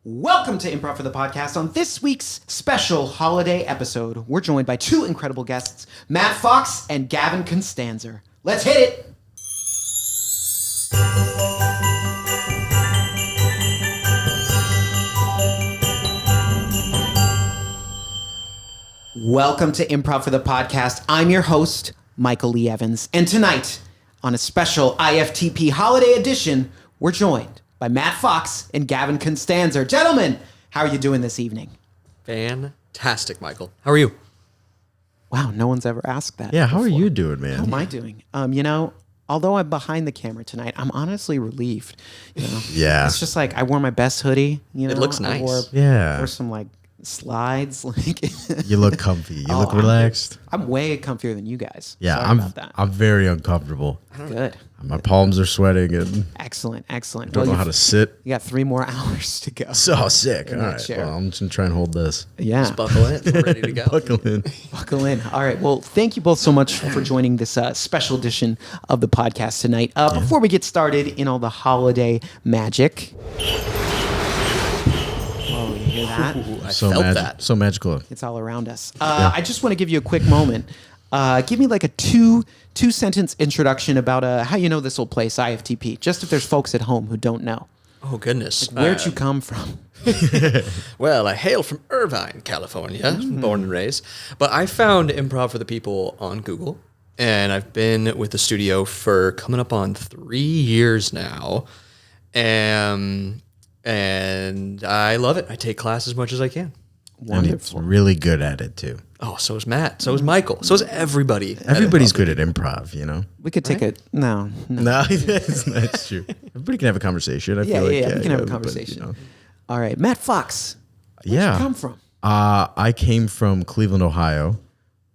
Welcome to Improv for the Podcast. On this week's special holiday episode, we're joined by two incredible guests, Matt Fox and Gavin Konstanzer. Let's hit it! Welcome to Improv for the Podcast. I'm your host, Michael Lee Evans. And tonight, on a special IFTP holiday edition, we're joined by Matt Fox and Gavin Konstanzer. Gentlemen, how are you doing this evening? Fantastic, Michael. How are you? Wow, no one's ever asked that. Yeah, how are you doing, man? How am I doing? Although I'm behind the camera tonight, I'm honestly relieved. Yeah. It's just like I wore my best hoodie. It looks nice. Yeah. Wore some slides. You look comfy. You look relaxed. I'm way comfier than you guys. Yeah, Sorry about that. I'm very uncomfortable. Good. My palms are sweating and Excellent. don't know how to sit. You got 3 more hours to go. So sick. All that right. chair. Well, I'm just going to try and hold this. Yeah. Just buckle in. We're ready to go. Buckle in. Buckle in. All right. Well, thank you both so much for joining this special edition of the podcast tonight. Before we get started in all the holiday magic. Oh, you hear that? I felt that. So magical. It's all around us. I just want to give you a quick moment. Give me like a two-sentence introduction about how you know this old place, IFTP, just if there's folks at home who don't know. Oh, goodness. Where'd you come from? Well, I hail from Irvine, California, born and raised. But I found Improv for the People on Google, and I've been with the studio for coming up on 3 years now. And I love it. I take class as much as I can. And it's really good at it, too. Oh, so is Matt. So is Michael. So is everybody. Everybody's good at improv, you know? We could take it. No. No, that's true. Everybody can have a conversation. I feel like, We can have a conversation. All right. Matt Fox. Where'd you come from? I came from Cleveland, Ohio,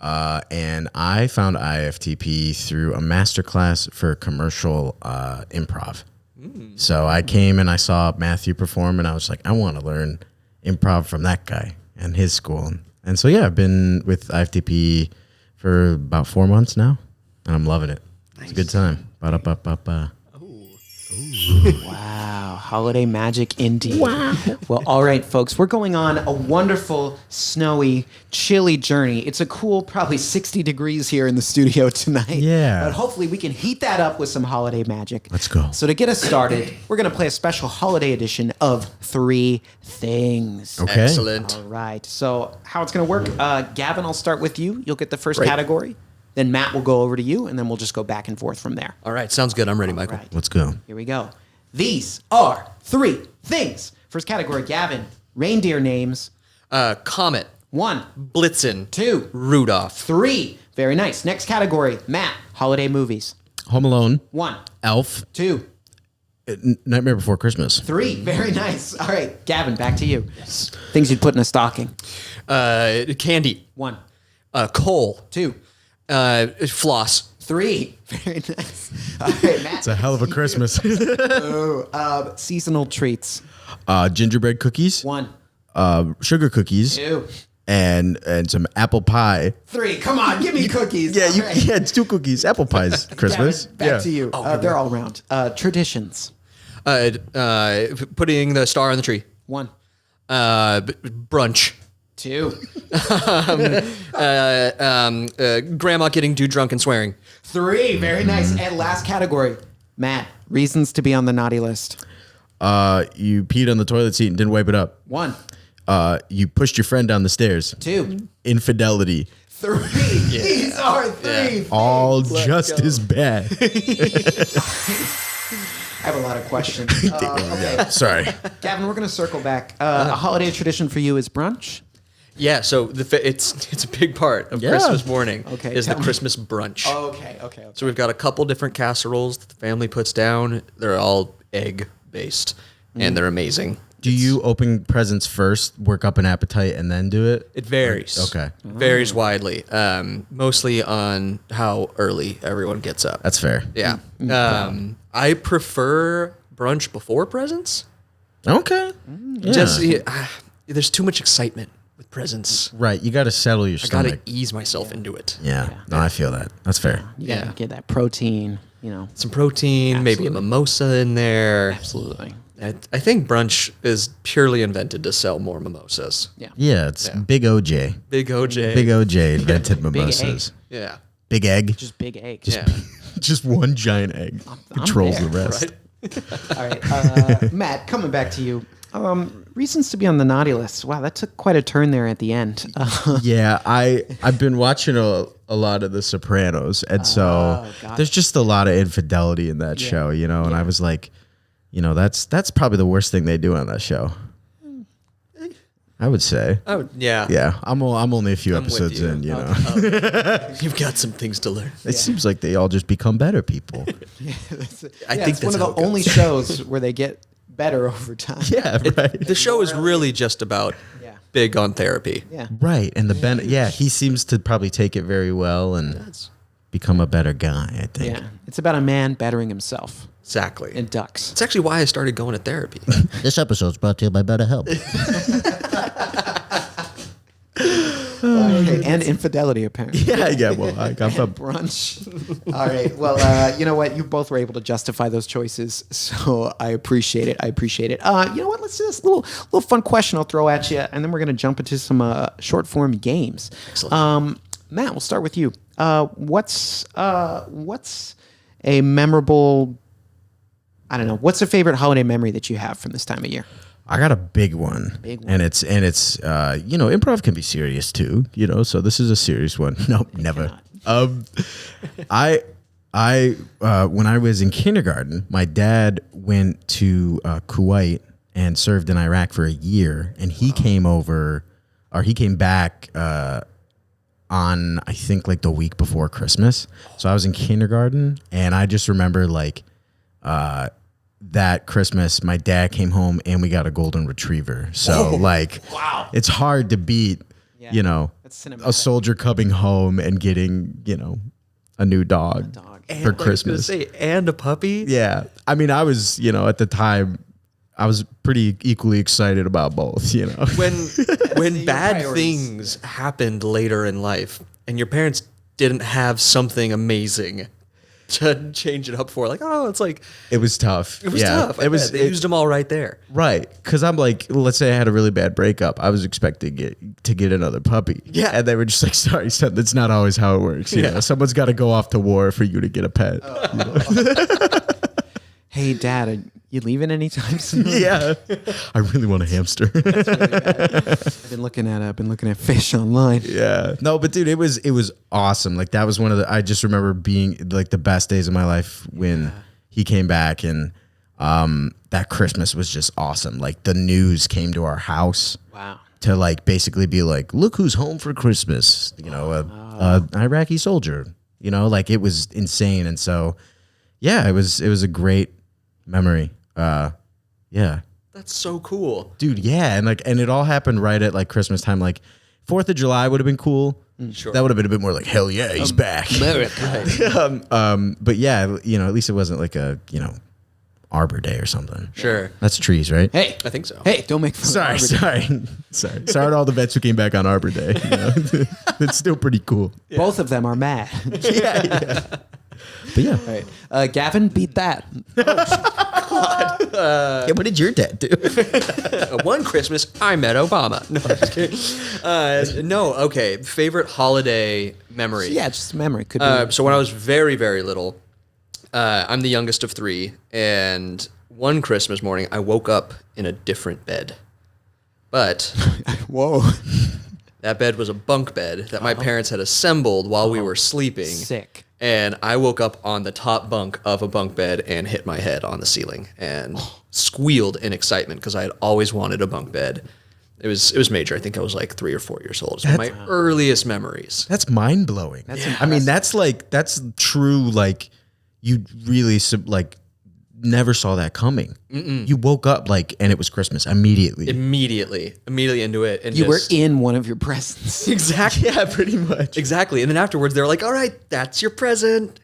and I found IFTP through a masterclass for commercial improv. So I came and I saw Matthew perform, and I was like, I want to learn improv from that guy and his school. And so, yeah, I've been with IFTP for about 4 months now, and I'm loving it. Nice. It's a good time. Ba-da-ba-ba-ba. Wow. Holiday magic indeed. Wow. Well, all right, folks. We're going on a wonderful, snowy, chilly journey. It's a cool, probably 60 degrees here in the studio tonight. Yeah. But hopefully we can heat that up with some holiday magic. Let's go. So to get us started, we're going to play a special holiday edition of 3 Things. Okay. Excellent. All right. So how it's going to work, Gavin, I'll start with you. You'll get the first category. Then Matt will go over to you, and then we'll just go back and forth from there. All right. Sounds good. I'm ready, Michael. Right. Let's go. Here we go. These are 3 things. First category, Gavin. Reindeer names. Comet. 1, Blitzen. 2, Rudolph. 3. Very nice. Next category, Matt. Holiday movies. Home Alone. 1, Elf. 2, Nightmare Before Christmas. 3. Very nice. All right, Gavin, back to you. Yes. Things you'd put in a stocking. Candy. 1, Coal. 2, Floss. 3. Very nice. All right, Matt. It's a hell of a Christmas. Seasonal treats. Gingerbread cookies. 1, Sugar cookies. 2, And some apple pie. 3. Come on, give me cookies. Yeah, All right. it's 2 cookies. Apple pie's Christmas. Gavin, back to you. They're all round. Traditions. Putting the star on the tree. 1, Brunch. 2, Grandma getting too drunk and swearing. 3. Very nice. And last category, Matt. Reasons to be on the naughty list. You peed on the toilet seat and didn't wipe it up. 1, You pushed your friend down the stairs. 2, Infidelity. 3. These are 3. All just as bad. I have a lot of questions. Okay. Yeah, sorry. Gavin, we're going to circle back. A holiday tradition for you is brunch? Yeah, so it's a big part of Yeah. Christmas morning. Okay, is the tell me. Christmas brunch. Okay. So we've got a couple different casseroles that the family puts down. They're all egg based, and they're amazing. Do you open presents first, work up an appetite, and then do it? It varies. Okay. It varies widely. Mostly on how early everyone gets up. That's fair. Yeah. I prefer brunch before presents. Okay. Yeah. There's too much excitement with presents. Right. You got to settle your I got to stomach. ease myself into it. Yeah. No, I feel that. That's fair. You got to get that protein. some protein, maybe a mimosa in there. Absolutely. I think brunch is purely invented to sell more mimosas. Yeah, it's Big OJ. Big OJ. Big OJ invented mimosas. Yeah. Big egg. Just big egg. Yeah. Just one giant egg controls the there. rest. Right? All right. Matt, coming back to you. Reasons to be on the naughty list. Wow, that took quite a turn there at the end. Yeah, I've been watching a lot of The Sopranos, and so there's just a lot of infidelity in that show, and I was like, that's probably the worst thing they do on that show. I would say. Yeah. Yeah, I'm only a few episodes in, You've got some things to learn. It seems like they all just become better people. I think it's one of that's the only shows where they get better over time. Yeah, right. The show is really just about big on therapy. Yeah. Right, and he seems to probably take it very well and become a better guy, I think. Yeah. It's about a man bettering himself. Exactly. And ducks. It's actually why I started going to therapy. This episode's brought to you by BetterHelp. Okay, and infidelity, apparently. Yeah. Well, I got the Brunch. All right. Well, you know what? You both were able to justify those choices, so I appreciate it. You know what? Let's do this little fun question I'll throw at you, and then we're going to jump into some short form games. Excellent. Matt, we'll start with you. What's a memorable? I don't know. What's a favorite holiday memory that you have from this time of year? I got a big one. And it's improv can be serious too, so this is a serious one. Nope, never. I when I was in kindergarten, my dad went to Kuwait and served in Iraq for a year, and he came back on, I think, like the week before Christmas. So I was in kindergarten, and I just remember that Christmas, my dad came home and we got a golden retriever. So wow, it's hard to beat, a soldier coming home and getting, a new dog for Christmas. And a puppy. Yeah. I mean, I was, at the time, I was pretty equally excited about both, When bad things happened later in life and your parents didn't have something amazing to change it up for, it was tough. It was tough. They used them all right there. Right. Because I'm like, let's say I had a really bad breakup. I was expecting to get another puppy. Yeah. And they were just like, sorry, son, that's not always how it works. Someone's got to go off to war for you to get a pet. Hey, Dad, are you leaving anytime soon? Yeah. I really want a hamster. That's really bad. I've been looking at fish online. Yeah. No, but dude, it was awesome. Like that was one of I just remember being like the best days of my life when he came back, and that Christmas was just awesome. Like the news came to our house. Wow. To like basically be like, look who's home for Christmas. A Iraqi soldier. It was insane. And so yeah, it was a great memory. Yeah. That's so cool. Dude, yeah. And it all happened right at like Christmas time. Like 4th of July would have been cool. Sure. That would have been a bit more like, hell yeah, he's back. America. But yeah, at least it wasn't like a, Arbor Day or something. Sure. That's trees, right? Hey, I think so. Hey, don't make fun of Arbor Day. Sorry to all the vets who came back on Arbor Day. It's still pretty cool. Yeah. Both of them are mad. Yeah. But yeah. All right. Gavin, beat that. Yeah, what did your dad do? One Christmas, I met Obama. No, I'm just kidding. No, okay. Favorite holiday memory. Yeah, just a memory. Could be. So when I was very, very little, I'm the youngest of 3, and one Christmas morning, I woke up in a different bed. But whoa, that bed was a bunk bed that my parents had assembled while we were sleeping. Sick. And I woke up on the top bunk of a bunk bed and hit my head on the ceiling and squealed in excitement because I had always wanted a bunk bed. It was major. I think I was like 3 or 4 years old. It's one of my earliest memories. That's mind blowing. I mean, that's true. Like you really never saw that coming. You woke up and it was Christmas immediately into it. And you were in one of your presents. Exactly. Yeah, pretty much. Exactly. And then afterwards, they were like, all right, that's your present.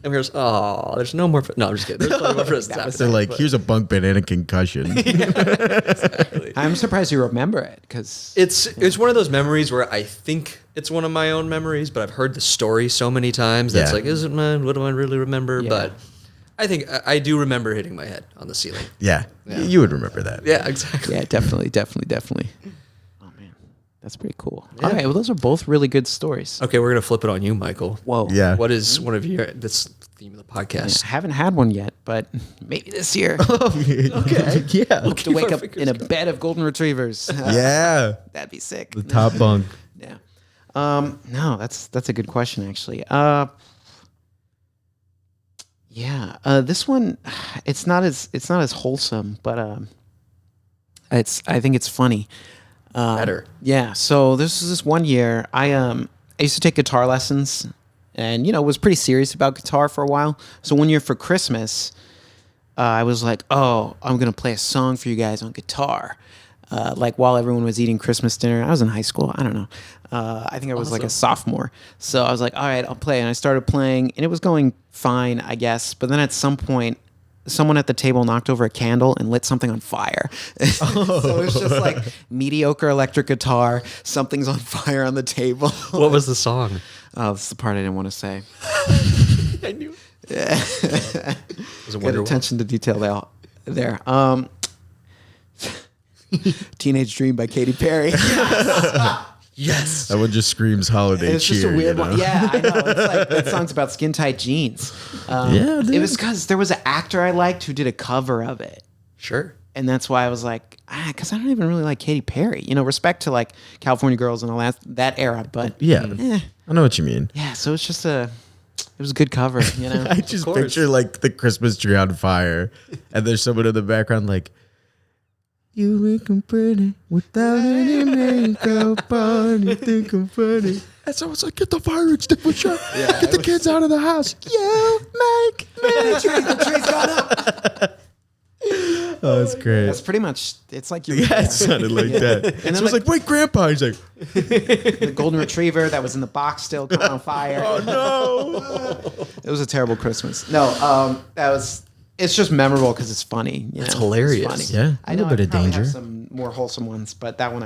And we goes, oh, there's no more. No, I'm just kidding. There's plenty more for us to talk They're about, like, but here's a bunk bed and a concussion. I'm surprised you remember it because it's one of those memories where I think it's one of my own memories, but I've heard the story so many times that's Yeah. like, is it mine? What do I really remember? Yeah. But I think I do remember hitting my head on the ceiling. Yeah. You would remember that. Yeah, exactly. yeah, definitely. Oh man, that's pretty cool. All right, well, those are both really good stories. Okay, we're gonna flip it on you, Michael. Whoa. Yeah. What is one of your this theme of the podcast? I haven't had one yet, but maybe this year. Okay. Yeah. To wake our up fingers in a crossed. bed of golden retrievers. Yeah. That'd be sick. The top bunk. Yeah. No, that's a good question actually. Yeah. This one, it's not as wholesome, but I think it's funny. Better. Yeah. So this one year, I used to take guitar lessons, and was pretty serious about guitar for a while. So one year for Christmas, I was like, oh, I'm gonna play a song for you guys on guitar. Like while everyone was eating Christmas dinner. I was in high school. I don't know. I think I was like a sophomore. So I was like, all right, I'll play. And I started playing, and it was going fine, I guess. But then at some point, someone at the table knocked over a candle and lit something on fire. So it was just like mediocre electric guitar. Something's on fire on the table. What was the song? Oh, this is the part I didn't want to say. I knew. Was it Good Wonderwall? attention to detail there. Teenage Dream by Katy Perry. Yes. That one just screams holiday It's cheer. just a weird you know? one. Yeah, I know. It's like that song's about skin tight jeans. Yeah, dude. It was because there was an actor I liked who did a cover of it. Sure. And that's why I was like, because I don't even really like Katy Perry. Respect to like California Girls and all that era. But Yeah. I know what you mean. yeah, so it's just it was a good cover, I just course. picture like the Christmas tree on fire, and there's someone in the background like, "You make 'em pretty without any makeup on. You think I'm funny?" And someone's like, "Get the fire extinguisher. Get the kids out of the house. You make me." the tree's gone up. Oh, that's great. That's pretty much, it's like you Yeah, it sounded like that. And then so I was like, "Wait, Grandpa." He's like, the golden retriever that was in the box still caught on fire. "Oh no." It was a terrible Christmas. No, it's just memorable because it's funny. It's hilarious. funny. Yeah, I a know little bit I of probably danger. have some more wholesome ones, but that one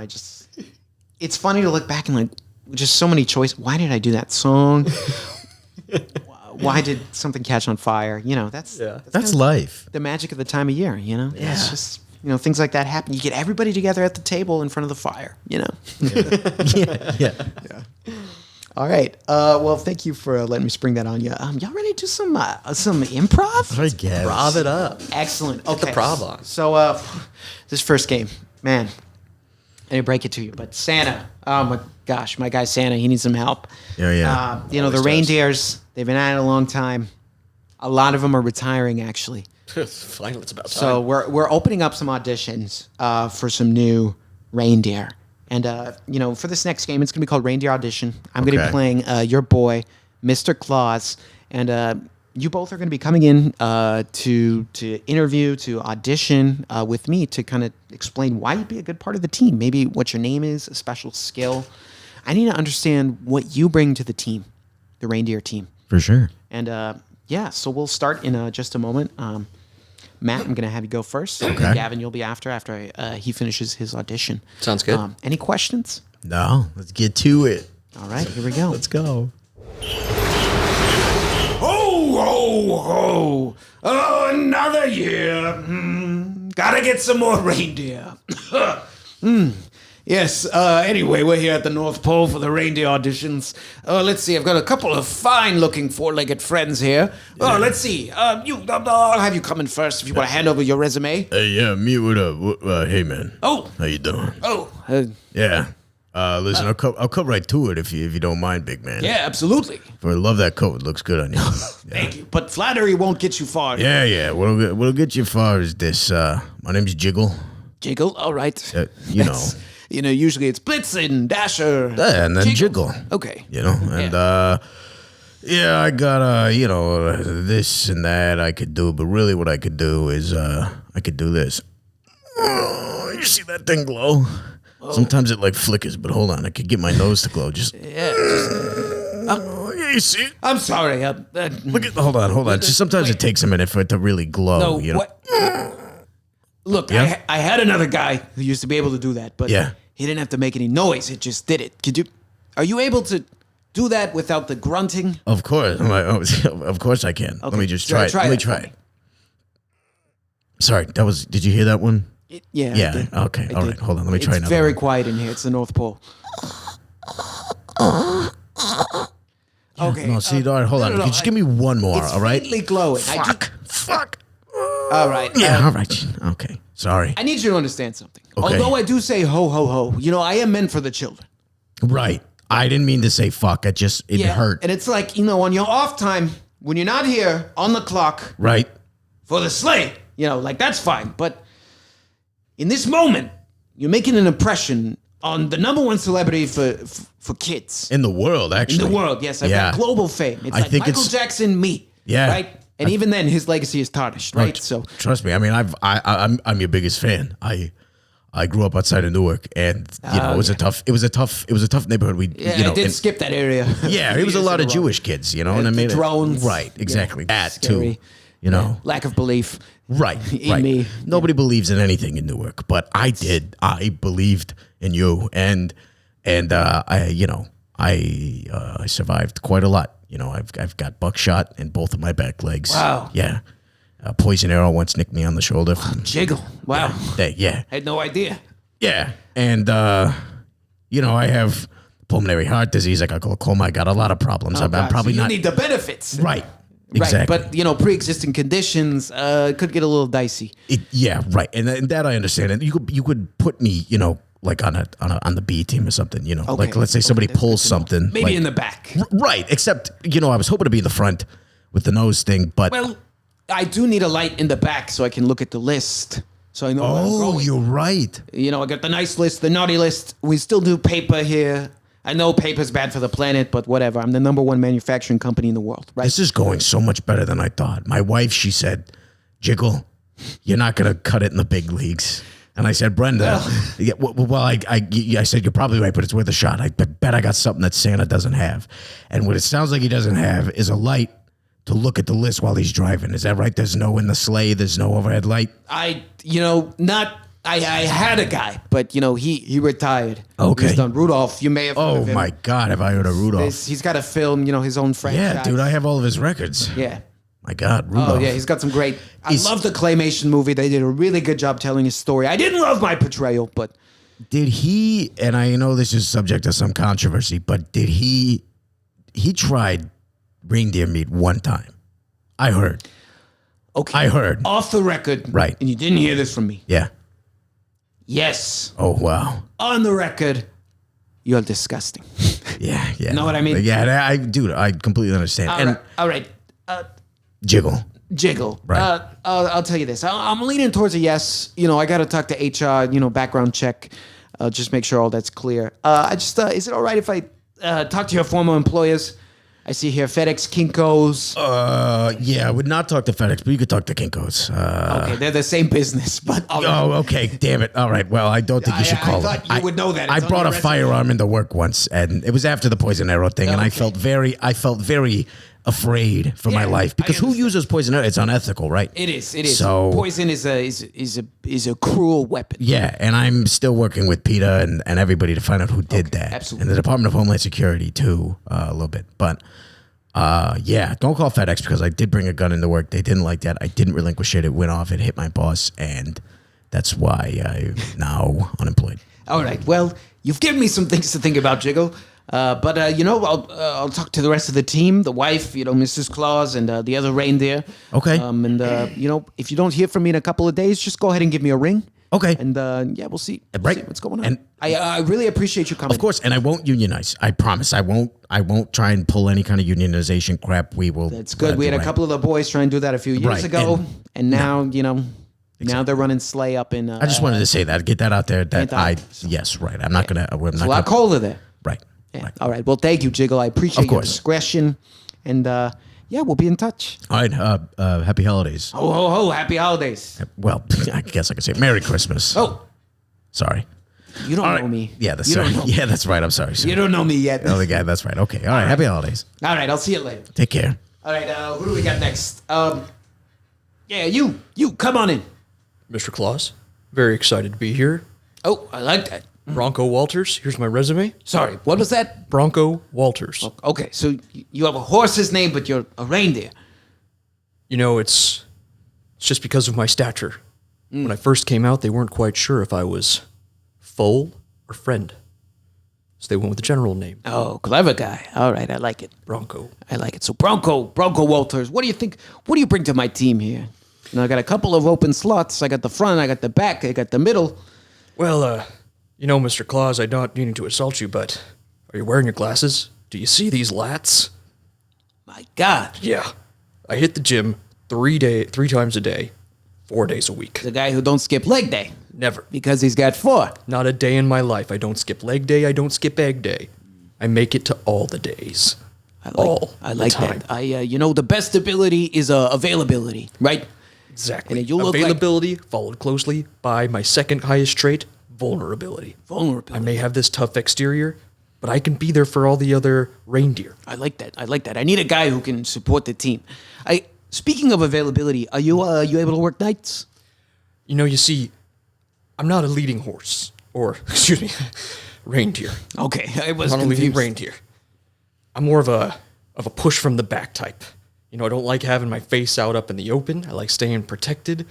it's funny to look back and like, just so many choices. Why did I do that song? Why did something catch on fire? That's That's kind of life. the magic of the time of year. It's just things like that happen. You get everybody together at the table in front of the fire. Yeah. All right. Well, thank you for letting me spring that on you. Y'all ready to do some improv? I guess. Prov it up. Excellent. Okay. the prov on. So, this first game, man, I didn't break it to you, but Santa. Oh my gosh, my guy Santa, he needs some help. Yeah. The Always does. reindeers, they've been at it a long time. A lot of them are retiring, actually. Finally, it's about time. So we're opening up some auditions for some new reindeer. And, for this next game, it's going to be called Reindeer Audition. I'm going to be Okay. playing your boy, Mr. Claus. And you both are going to be coming in to interview, to audition with me to kind of explain why you'd be a good part of the team. Maybe what your name is, a special skill. I need to understand what you bring to the team, the reindeer team. For sure. And, so we'll start in just a moment. Matt, I'm going to have you go first. Okay. Gavin, you'll be after he finishes his audition. Sounds good. Any questions? No, let's get to it. All right, here we go. Let's go. Ho, ho, ho. Oh, another year. Gotta get some more reindeer. Yes, anyway, we're here at the North Pole for the reindeer auditions. Let's see, I've got a couple of fine-looking four-legged friends here. Oh, let's see. I'll have you come in first if you want to hand over your resume. Hey, yeah, me, what up? Hey, man. Oh, How you doing? yeah, Yeah. Listen, I'll cut right to it if you don't mind, big man. absolutely. I love that coat. It looks good on you. Thank you. But flattery won't get you far. Yeah. What'll get you far is this. My name's Jiggle. Jiggle, all right. You know. Usually it's Blitzen, Dasher. Yeah, and then Jiggle. Okay. And yeah, I got this and that I could do, but really what I could do is I could do this. Oh, you see that thing glow? Sometimes it like flickers, but hold on, I could get my nose to glow. Just Yeah. oh you see it? I'm sorry. Look at. Hold on. Just sometimes it takes a minute for it to really glow. No, you know? what? Look, Yeah? I had another guy who used to be able to do that, but Yeah. he didn't have to make any noise. It just did it. Are you able to do that without the grunting? Of course. I'm like, of course I can. Let Okay, me just try it. Let me that try for it. me. Sorry, that was. Did you hear that one? Yeah. I Yeah. did. Okay. I All did. right. Hold on. Let me try It's another very one. quiet in here. It's the North Pole. Okay. No, see, all right, hold on. no, Just give me one more, It's all right? faintly glowing. Fuck. All right. Yeah, all right. Okay. Sorry. I need you to understand something. Okay. Although I do say ho ho ho, I am meant for the children. Right. I didn't mean to say fuck. It hurt. And it's like, on your off time, when you're not here on the clock Right. for the sleigh, that's fine. But in this moment, you're making an impression on the number one celebrity for kids In the world, in actually. the world. Yes, I've Yeah. got global fame. It's I like think Michael it's- Jackson, me. Yeah. Right? And even then, his legacy is tarnished, right? So Trust me. I mean, I'm your biggest fan. I grew up outside of Newark, and it was a tough neighborhood. We I did skip that area. Yeah, it was a lot of Jewish kids, and I the made drones. right, exactly that scary. too. You know, Lack of belief. right, in right. me. Nobody believes in anything in Newark, but I did. I believed in you, and I survived quite a lot. I've got buckshot in both of my back legs. Wow. Yeah, a poison arrow once nicked me on the shoulder. From, Jiggle. Wow. yeah, I had no idea. yeah, and I have pulmonary heart disease. I got glaucoma. I got a lot of problems. I'm God, probably so you not need the benefits. right. Exactly. Right, but pre-existing conditions could get a little dicey. Yeah, right. And that I understand. And you could put me, like on the B team or something. Like let's say somebody that's pulls good to know. something. Maybe like- in the back. Right. Except I was hoping to be in the front with the nose thing, but Well, I do need a light in the back so I can look at the list. So I know where I'm going. you're right. I got the nice list, the naughty list. We still do paper here. I know paper's bad for the planet, but whatever. I'm the number one manufacturing company in the world, right? This is going so much better than I thought. My wife, she said, "Jiggle, you're not gonna cut it in the big leagues." And I said, "Brenda, yeah, well, I said you're probably right, but it's worth a shot. I bet I got something that Santa doesn't have, and what it sounds like he doesn't have is a light to look at the list while he's driving. Is that right? There's no in the sleigh. There's no overhead light. I had a guy, but he retired. Okay. He's done. Rudolph, you may have heard Oh of him. my God, have I heard of Rudolph? He's got a film, his own franchise. Yeah, dude, I have all of his records. Yeah. My God, Rudolph. Oh yeah, he's got some great. I love the claymation movie. They did a really good job telling his story. I didn't love my portrayal, but Did he? And I know this is subject to some controversy, but did he? He tried reindeer meat one time. I heard. okay. I heard. Off the record, Right. And you didn't hear this from me. Yeah. Yes, Oh wow. on the record, you're disgusting. Yeah. Yeah. Know what I mean? Yeah. I completely understand. And All right. jiggle. Jiggle. Right. I'll tell you this. I'm leaning towards a yes. I got to talk to HR. Background check. Just make sure all that's clear. Is it all right if I talk to your former employers? I see here FedEx, Kinko's. Yeah. I would not talk to FedEx, but you could talk to Kinko's. Okay, they're the same business, but all right. Oh, okay. Damn it. All right. Well, I don't think you should I call thought them. you would know that. I It's on brought your a resume. firearm into work once, and it was after the poison arrow thing, and I Okay. felt very afraid for my Yeah, life because I who understand. uses poison arrow? It's unethical, right? It is. It is. So- Poison is a cruel weapon. Yeah, and I'm still working with PETA and everybody to find out who did that. absolutely. And the Department of Homeland Security too, a little bit. But yeah, don't call FedEx because I did bring a gun into work. They didn't like that. I didn't relinquish it. It went off. It hit my boss, and that's why I'm now unemployed. All right. Well, you've given me some things to think about, Jiggle. But I'll talk to the rest of the team, the wife, Mrs. Claus, and the other reindeer. Okay. And if you don't hear from me in a couple of days, just go ahead and give me a ring. Okay. And we'll see. Right. See what's going on. And- I really appreciate you coming. Of course, and I won't unionize. I promise. I won't try and pull any kind of unionization crap. We will. That's good. We had a couple of the boys try and do that a few years Right, ago, and now now they're running sleigh up in. I just wanted to say that, get that out there. That Anti- yes, right. I'm not gonna. I'm It's not a lot gonna, colder there. right. Yeah. Right. All right. Well, thank you, Jiggle. I appreciate Of your course. discretion, and we'll be in touch. All right. Happy holidays. Ho ho ho! Happy holidays. Well, I guess I could say Merry Christmas. Oh, Sorry. You don't All know right. me. Yeah, that's You don't right. know- Yeah, that's right. I'm sorry. You don't know me yet. Oh, the guy. That's right. Okay. All right. Happy holidays. All right, I'll see you later. Take care. All right, who do we got next? Yeah, you come on in. Mr. Claus, very excited to be here. Oh, I like that. Bronco Walters, here's my resume. Sorry, what was that? Bronco Walters. Okay, so you have a horse's name, but you're a reindeer. You know, it's just because of my stature. When I first came out, they weren't quite sure if I was foal or friend. So they went with the general name, Oh, clever guy. All right, I like it. Bronco. I like it. So Bronco Walters, what do you think? What do you bring to my team here? You know, I got a couple of open slots. I got the front, I got the back, I got the middle. Well, you know, Mr. Claus, I'm not meaning to insult you, but are you wearing your glasses? Do you see these lats? My God, Yeah. I hit the gym 3 times a day, 4 days a week. the guy who don't skip leg day Never. because he's got 4. Not a day in my life. I don't skip leg day. I don't skip egg day. I make it to all the days. I like time. that. You know, the best ability is availability, right? Exactly. And you look like- Availability followed closely by my second highest trait, vulnerability. Vulnerability. I may have this tough exterior, but I can be there for all the other reindeer. I like that. I like that. I need a guy who can support the team. Speaking of availability, are you able to work nights? You know, you see, I'm not a leading horse, or excuse me, reindeer. Okay, I was I'm not a leading confused. reindeer. I'm more of a push from the back type. You know, I don't like having my face out up in the open. I like staying protected.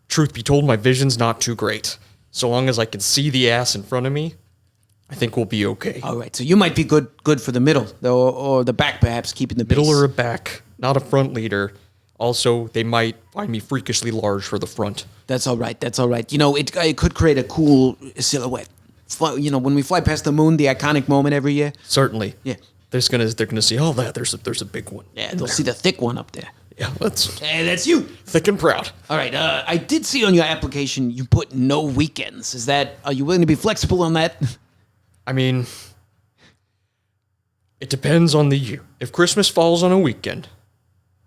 Truth be told, my vision's not too great. So long as I can see the ass in front of me, I think we'll be okay. All right, so you might be good for the middle, though, or the back, perhaps keeping the Middle base. or a back, not a front leader. Also, they might find me freakishly large for the front. That's all right. That's all right. You know, it could create a cool silhouette. You know, when we fly past the moon, the iconic moment every year. Certainly. Yeah. They're gonna see, oh, there's a big one. Yeah, they'll see the thick one up there. Yeah, that's Hey, that's you. thick and proud. All right. I did see on your application you put no weekends. Are you willing to be flexible on that? I mean, it depends on the year. If Christmas falls on a weekend,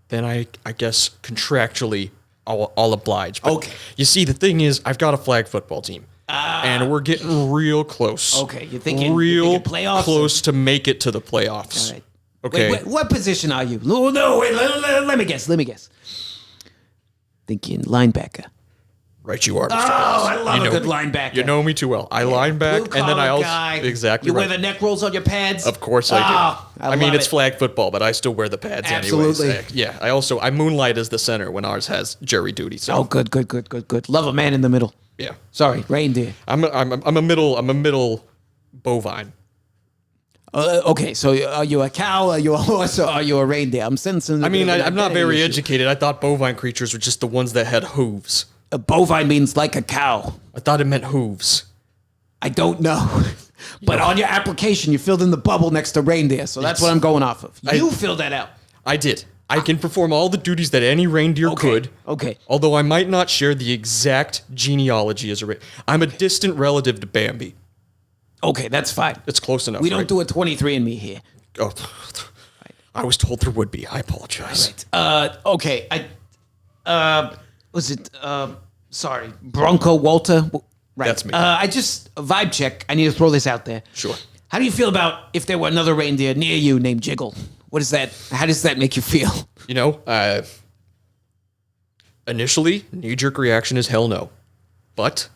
then I guess contractually I'll oblige. But Okay. You see, the thing is, I've got a flag football team. And we're getting real close. Okay, you're thinking playoffs? close to make it to the playoffs. All right. Okay. Wait, what position are you? No, wait. Let me guess. Thinking linebacker. Right, you are. Mr. Oh, Ross. I love You a know good me. linebacker. You know me too well. I line back, and then I Blue-collar also guy. exactly You right. wear the neck rolls on your pads. Of course I do. I mean, love it's it. flag football, but I still wear the pads Absolutely. anyways. Yeah. I moonlight as the center when ours has jury duty. So Oh, good. Love a man in the middle. yeah, Sorry, reindeer. I'm a middle bovine. Okay, so are you a cow? Are you a horse? Or are you a reindeer? I'm sensing. I mean, I'm not very educated. educated. I thought bovine creatures were just the ones that had hooves. A bovine means like a cow. I thought it meant hooves. I don't know. But on your application, you filled in the bubble next to reindeer, so that's what I'm going off of. You filled that out. I did. I can perform all the duties that any reindeer could. Okay. Although I might not share the exact genealogy as a I'm a distant relative to Bambi. Okay, that's fine. It's close enough. We don't right? do a 23andMe here. Oh, I was told there would be. I apologize. Okay. Was it, sorry, Bronco Walter? Right. That's me. I just, a vibe check. I need to throw this out there. Sure. How do you feel about if there were another reindeer near you named Jiggle? What is that? How does that make you feel? You know, initially, knee-jerk reaction is hell no. But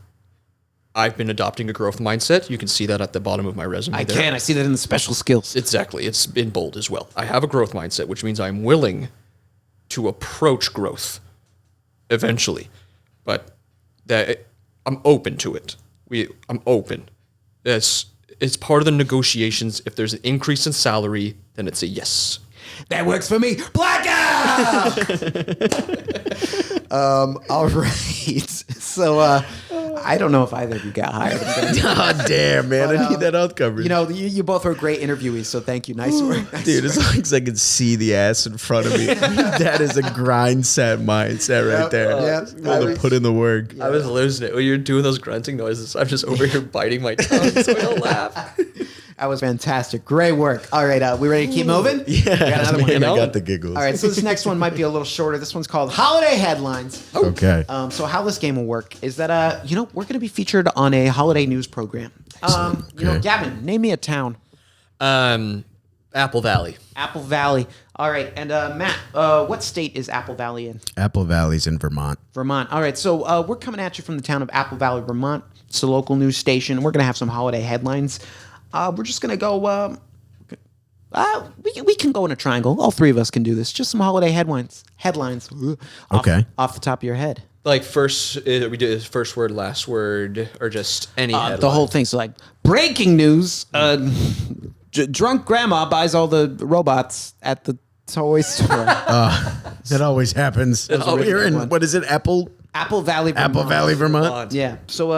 I've been adopting a growth mindset. You can see that at the bottom of my resume. I there. can. I see that in the special skills. Exactly. It's in bold as well. I have a growth mindset, which means I'm willing to approach growth eventually. But I'm open to it. I'm open. It's part of the negotiations. If there's an increase in salary, then it's a yes. That works for me. Blackout! All right. So, I don't know if either of you got hired. God damn, man. I need that out covered. You know, you both are great interviewees, so thank you. Nice work. Nice Dude, work. as long as I can see the ass in front of me, that is a grind set mindset right there. Yep. Able to put in the work. I was losing it. When you're doing those grunting noises, I'm just over here biting my tongue so I don't laugh. That was fantastic. Great work. All right, we ready to keep moving? Yeah, We got another one. man, I All got the giggles. right, so this next one might be a little shorter. This one's called Holiday Headlines. Okay. So how this game will work is that we're going to be featured on a holiday news program. Okay. Gavin, name me a town. Apple Valley. Apple Valley. All right, and Matt, what state is Apple Valley in? Apple Valley's in Vermont. Vermont. All right, so we're coming at you from the town of Apple Valley, Vermont. It's a local news station. We're going to have some holiday headlines. We're just going to go. We can go in a triangle. All three of us can do this. Just some holiday headlines. Okay. Off the top of your head. Like first, we do first word, last word, or just any headline? The whole thing. So like breaking news. Drunk grandma buys all the robots at the toy store. That always happens. Here in, what is it? Apple Valley, Vermont. Apple Valley, Vermont. Yeah. So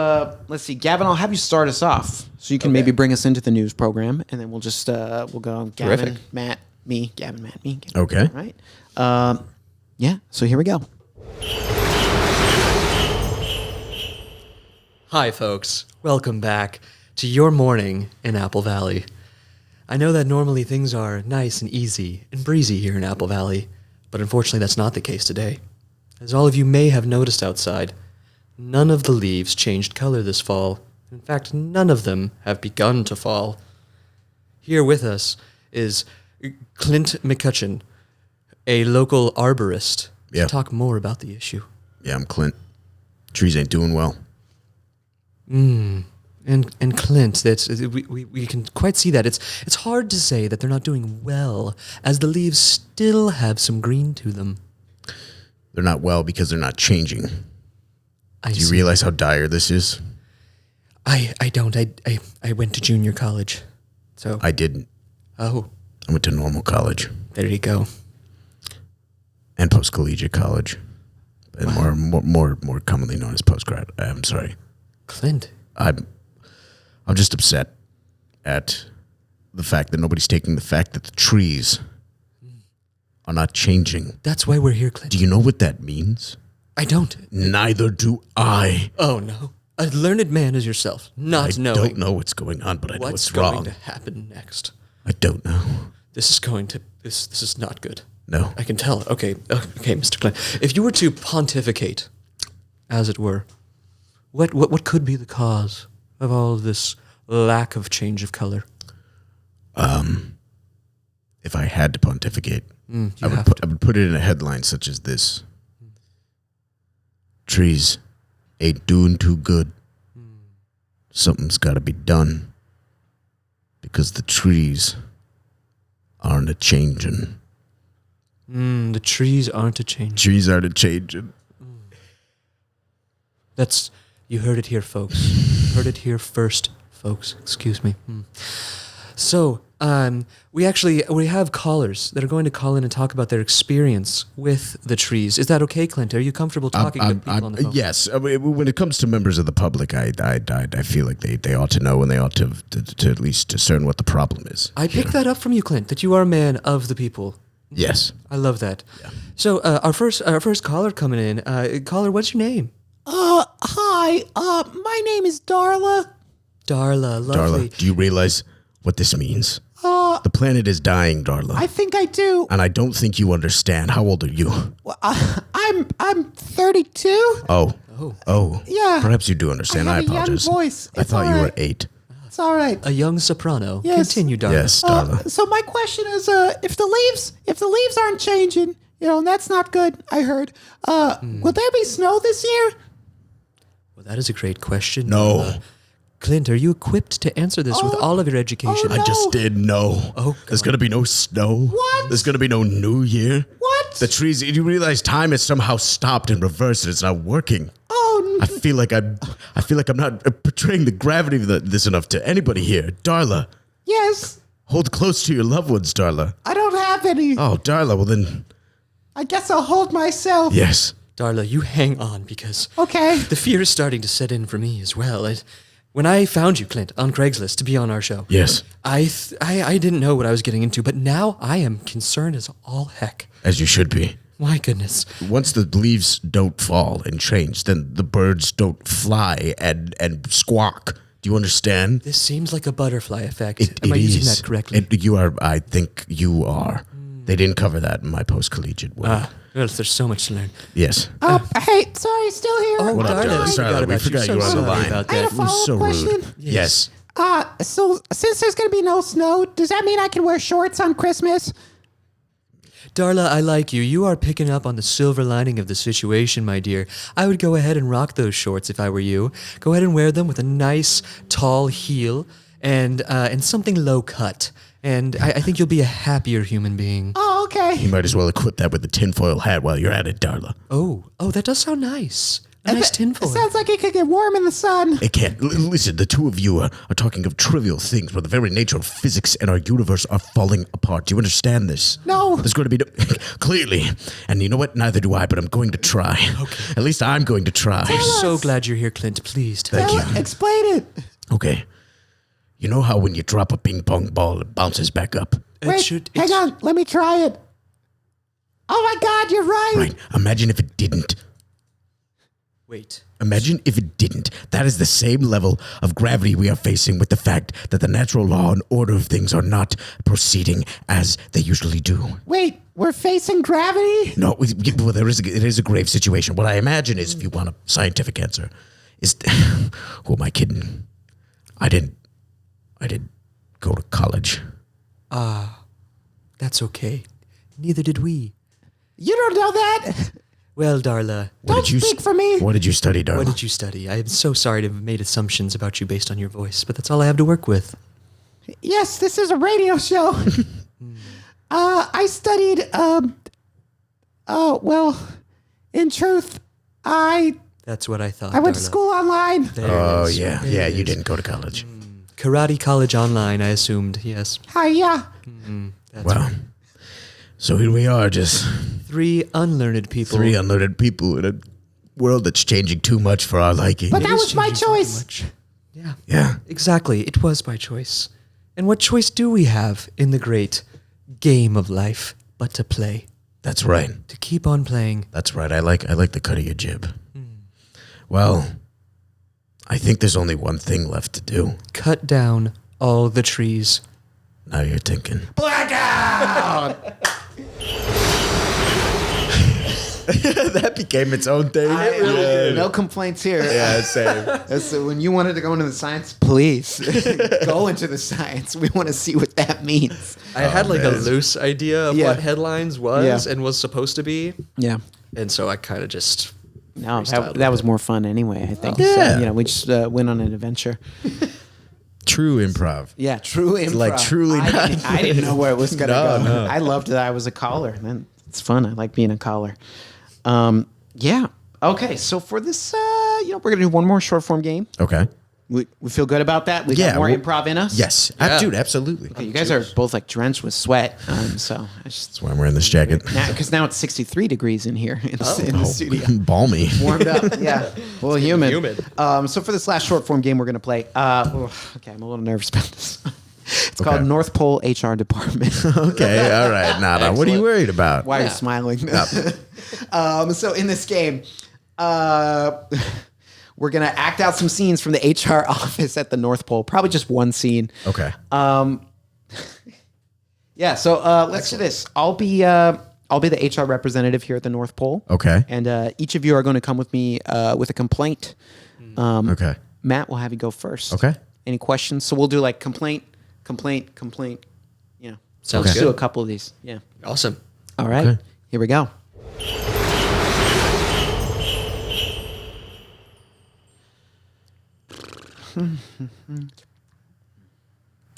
let's see, Gavin. I'll have you start us off, so you can maybe bring us into the news program, and then we'll just we'll go Gavin, Terrific. Matt, me, Gavin, Matt, me. Gavin. Okay. All right. Yeah. So here we go. Hi, folks. Welcome back to your morning in Apple Valley. I know that normally things are nice and easy and breezy here in Apple Valley, but unfortunately that's not the case today. As all of you may have noticed outside, none of the leaves changed color this fall. In fact, none of them have begun to fall. Here with us is Clint McCutcheon, a local arborist, Yeah. to talk more about the issue. Yeah, I'm Clint. Trees ain't doing well. And Clint, we can quite see that. It's hard to say that they're not doing well, as the leaves still have some green to them. They're not well because they're not changing. Do Do you realize how dire this is? I don't. I went to junior college, so I didn't. oh, I went to normal college there you go. and post-collegiate college, and more commonly known as post-grad. I'm sorry. Clint, I'm just upset at the fact that nobody's taking the fact that the trees are not changing. that's why we're here, Clint. Do you know what that means? I don't. Neither do I. Oh no, a learned man as yourself, not I knowing don't know what's going on, but I know what's it's going wrong. to happen next. I don't know. This is going to. This is not good. No. I can tell. Okay, Mr. Clint. If you were to pontificate, as it were, what could be the cause of all of this lack of change of color? If I had to pontificate, You I have would put it in a headline such as this. Trees ain't doing too good. Something's got to be done. Because the trees aren't a-changing. The trees aren't a change. Trees aren't a-changing. That's you heard it here, folks. You heard it here first, folks. Excuse me. So, we have callers that are going to call in and talk about their experience with the trees. Is that okay, Clint? Are you comfortable talking to people on the phone? Yes. I mean, when it comes to members of the public, I feel like they ought to know and they ought to at least discern what the problem is. I picked that up from you, Clint, that you are a man of the people. Yes. I love that. Yeah. So, our first caller coming in. Caller, what's your name? Hi. My name is Darla. Darla, lovely. Darla, do you realize what this means? The planet is dying, Darla. I think I do. And I don't think you understand. How old are you? Well, I'm 32. Oh. Yeah. Perhaps you do understand. I have a young apologize. voice. I It's thought all you were right. 8. It's all right. A young soprano. Yes. Continue, Darla. Yes, Darla. So my question is, if the leaves aren't changing, and that's not good. I heard. Will there be snow this year? Well, that is a great question. No. Clint, are you equipped to answer this with all of your education? no. I just did no. Oh, There's going to be no snow. What? There's going to be no New Year. What? The trees, you realize time has somehow stopped and reversed and it's not working. Oh, I feel like I'm not portraying the gravity of this enough to anybody here. Darla, yes. hold close to your loved ones, Darla. I don't have any. Oh, Darla, well then, I guess I'll hold myself. yes. Darla, you hang on because Okay. the fear is starting to set in for me as well. When I found you, Clint, on Craigslist to be on our show, Yes. I didn't know what I was getting into, but now I am concerned as all heck. As you should be. My goodness. Once the leaves don't fall and change, then the birds don't fly and squawk Do you understand? This seems like a butterfly effect. Am I using that correctly? You are. I think you are. They didn't cover that in my post-collegiate way. Well, there's so much to learn. Yes. Hey, sorry, still here. Oh, What up, darling, darling? Sorry, we forgot you were on the line. About I had that. a follow-up So question. rude. Yes. So since there's gonna be no snow, does that mean I can wear shorts on Christmas? Darla, I like you. You are picking up on the silver lining of the situation, my dear. I would go ahead and rock those shorts if I were you. Go ahead and wear them with a nice, tall heel and something low cut. And I think you'll be a happier human being. Oh, okay. You might as well equip that with the tinfoil hat while you're at it, Darla. Oh, that does sound nice. A nice It tinfoil. sounds like it could get warm in the sun. It can't. Listen, the two of you are talking of trivial things where the very nature of physics and our universe are falling apart. Do you understand this? No. There's going to be clearly. And you know what? Neither do I, but I'm going to try. Okay. At least I'm going to try. I'm so glad you're here, Clint. Please tell Thank me. you. Explain it. Okay. You know how when you drop a ping pong ball, it bounces back up? Wait, hang on. Let me try it. Oh my God, you're right. Right. Imagine if it didn't. Wait. Imagine if it didn't. That is the same level of gravity we are facing with the fact that the natural law and order of things are not proceeding as they usually do. Wait, we're facing gravity? No, well, it is a grave situation. What I imagine is, if you want a scientific answer, is who am I kidding? I didn't go to college. That's okay. Neither did we. You don't know that. Well, Darla, Don't speak for me. What did you study, Darla? what did you study? I am so sorry to have made assumptions about you based on your voice, but that's all I have to work with. Yes, this is a radio show. I studied. Well, in truth, I That's what I thought. went to Darla. school online. There it Oh is. yeah, There yeah. it You is. didn't go to college. Karate college online, I assumed. Yes. Hi, yeah. That's Well, right. so here we are, just Three unlearned people. three unlearned people in a world that's changing too much for our liking. But It that is was my changing so choice. much. Yeah. Yeah. Exactly. It was my choice. And what choice do we have in the great game of life but to play? That's right. To keep on playing. That's right. I like the cut of your jib. Well, I think there's only one thing left to do. Cut down all the trees. Now you're thinking. Blackout. That became its own thing. No complaints here. Yeah, same. So when you wanted to go into the science, please go into the science. We want to see what that means. I had like a man. loose idea of Yeah. what headlines was Yeah. and was supposed to be. Yeah. And so I kind of just No, freestyled that with was it. more fun anyway, I think. Yeah. So, we just went on an adventure. True improv. Yeah, true improv. like truly I didn't know where it was going to No, go. no. I loved that I was a caller. Man, it's fun. I like being a caller. Yeah. Okay, so for this, we're going to do one more short form game. Okay. We feel good about that? We Yeah, got more well- improv in us? Yes. Yeah. Dude, absolutely. Okay, you guys are both like drenched with sweat. So I just. That's why I'm wearing this jacket. Because now it's 63 degrees in here in the studio. Balmy. Warmed up, yeah. Well, humid. Humid. So for this last short form game we're going to play, okay, I'm a little nervous about this. It's Okay. called North Pole HR Department. Okay, all right. Nada. What are you worried about? Why are you smiling? So in this game, we're going to act out some scenes from the HR office at the North Pole. Probably just one scene. Okay. Yeah, so let's do this. I'll be the HR representative here at the North Pole. Okay. And each of you are going to come with me with a complaint. Okay. Matt, we'll have you go first. Okay. Any questions? So we'll do like complaint. Yeah. So Sounds let's good. do a couple of these. Yeah. awesome. All right. Okay. Here we go.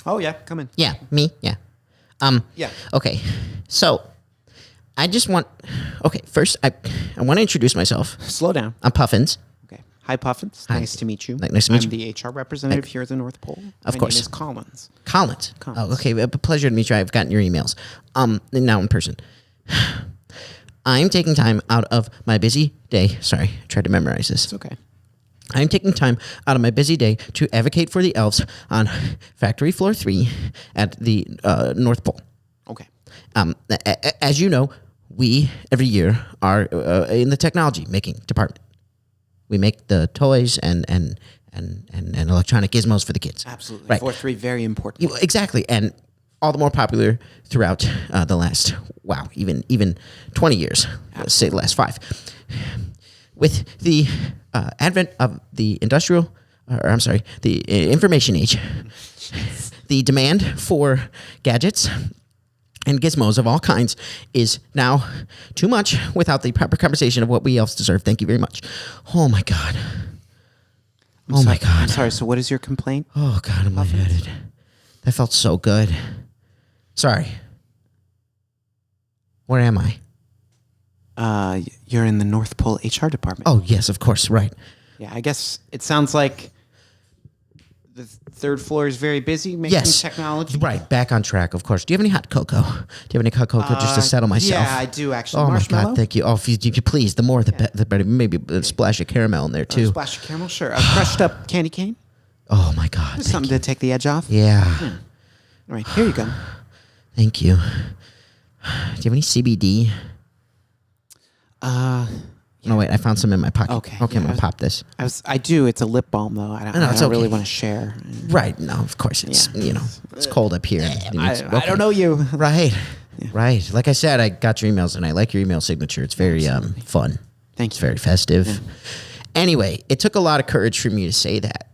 Oh yeah, come in. Yeah, me. Yeah. Yeah. Okay. So, I just want. Okay, first I want to introduce myself. Slow down. I'm Puffins. Okay. Hi, Puffins. Hi. Nice to meet you. Nice to meet I'm you. the HR representative here at the North Pole. Of My course. name is Collins. Collins. Collins. Oh, okay. A pleasure to meet you. I've gotten your emails. Now in person. I'm taking time out of my busy day. Sorry, I tried to memorize this. It's okay. I'm taking time out of my busy day to advocate for the elves on Factory Floor 3 at the North Pole. Okay. As you know, we every year are in the technology making department. We make the toys and and electronic gizmos for the kids. Absolutely. Right. 4-3, very important. Exactly. And all the more popular throughout the last, even 20 years, let's say the last 5. With the advent of the the information age, the demand for gadgets and gizmos of all kinds is now too much without the proper conversation of what we elves deserve. Thank you very much. Oh, my God. My God. I'm sorry. So what is your complaint? Oh, God, I'm lightheaded. That felt so good. Sorry. Where am I? You're in the North Pole HR department. Oh, yes, of course, right. Yeah, I guess it sounds like the third floor is very busy making technology. Right, back on track, of course. Do you have any hot cocoa? Do you have any hot cocoa just to settle myself? Yeah, I do actually. Oh, Marshmallow? my God, thank you. Oh, if you please, the more the better. Maybe a splash of caramel in there, too. Splash of caramel, sure. A crushed up candy cane? Oh, my God. Just something to take the edge off? Yeah. All right, here you go. Thank you. Do you have any CBD? No, wait, I found some in my pocket. Okay, I'm going to pop this. I do. It's a lip balm, though. I don't really want to share. Right. No, of course. It's, it's cold up here. I don't know you. Right. Right. Like I said, I got your emails, and I like your email signature. It's very fun. Thank It's you. very festive. Yeah. Anyway, it took a lot of courage for me to say that,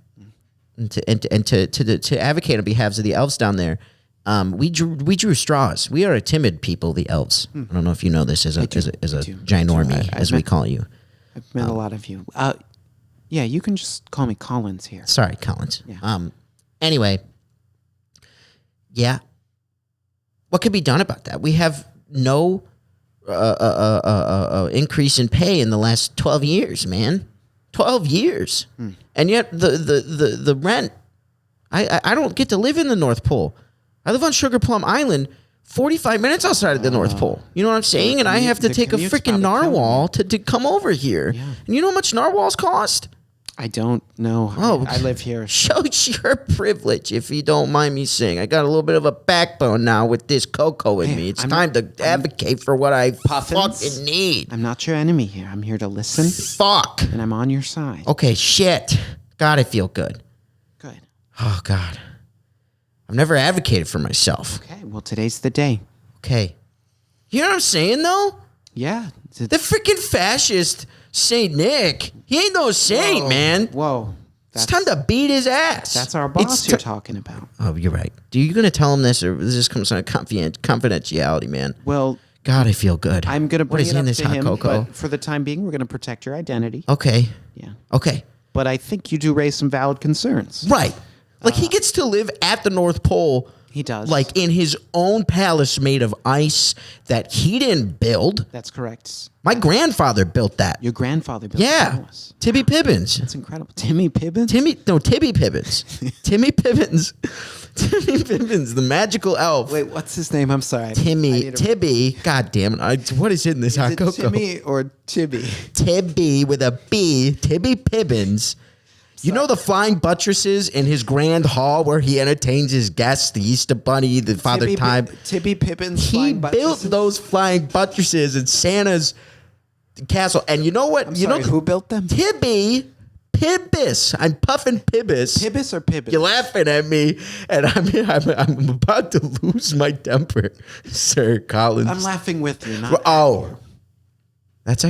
and to advocate on behalf of the elves down there. We drew straws. We are a timid people, the elves. I don't know if you know this as a ginormie, as we call you. I've met a lot of you. Yeah, you can just call me Collins here. Sorry, Collins. Yeah. Anyway, yeah. What could be done about that? We have no increase in pay in the last 12 years, man. 12 years. And yet the rent, I don't get to live in the North Pole. I live on Sugar Plum Island, 45 minutes outside of the North Pole. You know what I'm saying? And I have to take a freaking narwhal to come over here. Yeah. And you know how much narwhals cost? I don't know. Oh, I live here. Show your privilege, if you don't mind me saying. I got a little bit of a backbone now with this cocoa in me. It's time to advocate for what I fucking need. I'm not your enemy here. I'm here to listen. Fuck. And I'm on your side. Okay, shit. God, I feel good. Good. Oh, God. I've never advocated for myself. Okay, well, today's the day. Okay. You know what I'm saying, though? Yeah. The freaking fascist Saint Nick, he ain't no saint, man. Whoa. It's time to beat his ass. That's our boss you're talking about. Oh, you're right. Are you going to tell him this, or is this comes on confidentiality, man? Well, God, I feel good. I'm going to bring it up to him, cocoa? but for the time being, we're going to protect your identity. Okay. Yeah. Okay. But I think you do raise some valid concerns. Right. Like, he gets to live at the North Pole. He does. Like, in his own palace made of ice that he didn't build. That's correct. My grandfather built that. Your grandfather built the palace. Tibby Pibbins. That's incredible. Tibby Pibbins? Tibby Pibbins. Timmy Pibbins. Timmy Pibbins, the magical elf. Wait, what's his name? I'm sorry. Tibby. God damn it. What is in this hot cocoa? Timmy or Tibby? Tibby with a B. Tibby Pibbins. You know the flying buttresses in his grand hall where he entertains his guests, the Easter Bunny, the Father Time. Tibby Pibbins. He built those flying buttresses in Santa's castle. And you know what? Who built them? Tibby Pibbis. I'm puffing Pibbis. Pibbis or Pibbis? You're laughing at me, and I'm about to lose my temper, Sir Collins. I'm laughing with you. That's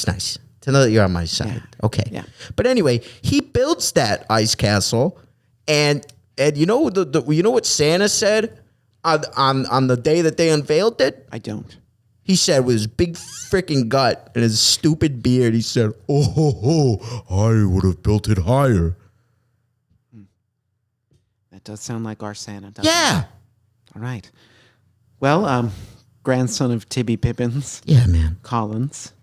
nice to know that you're on my side. Yeah. Okay. Yeah. But anyway, he builds that ice castle, and you know you know what Santa said on the day that they unveiled it? I don't. He said with his big freaking gut and his stupid beard, he said, I would have built it higher. That does sound like our Santa, doesn't Yeah. it? All right. Well, grandson of Tibby Pibbins. Yeah, man. Collins.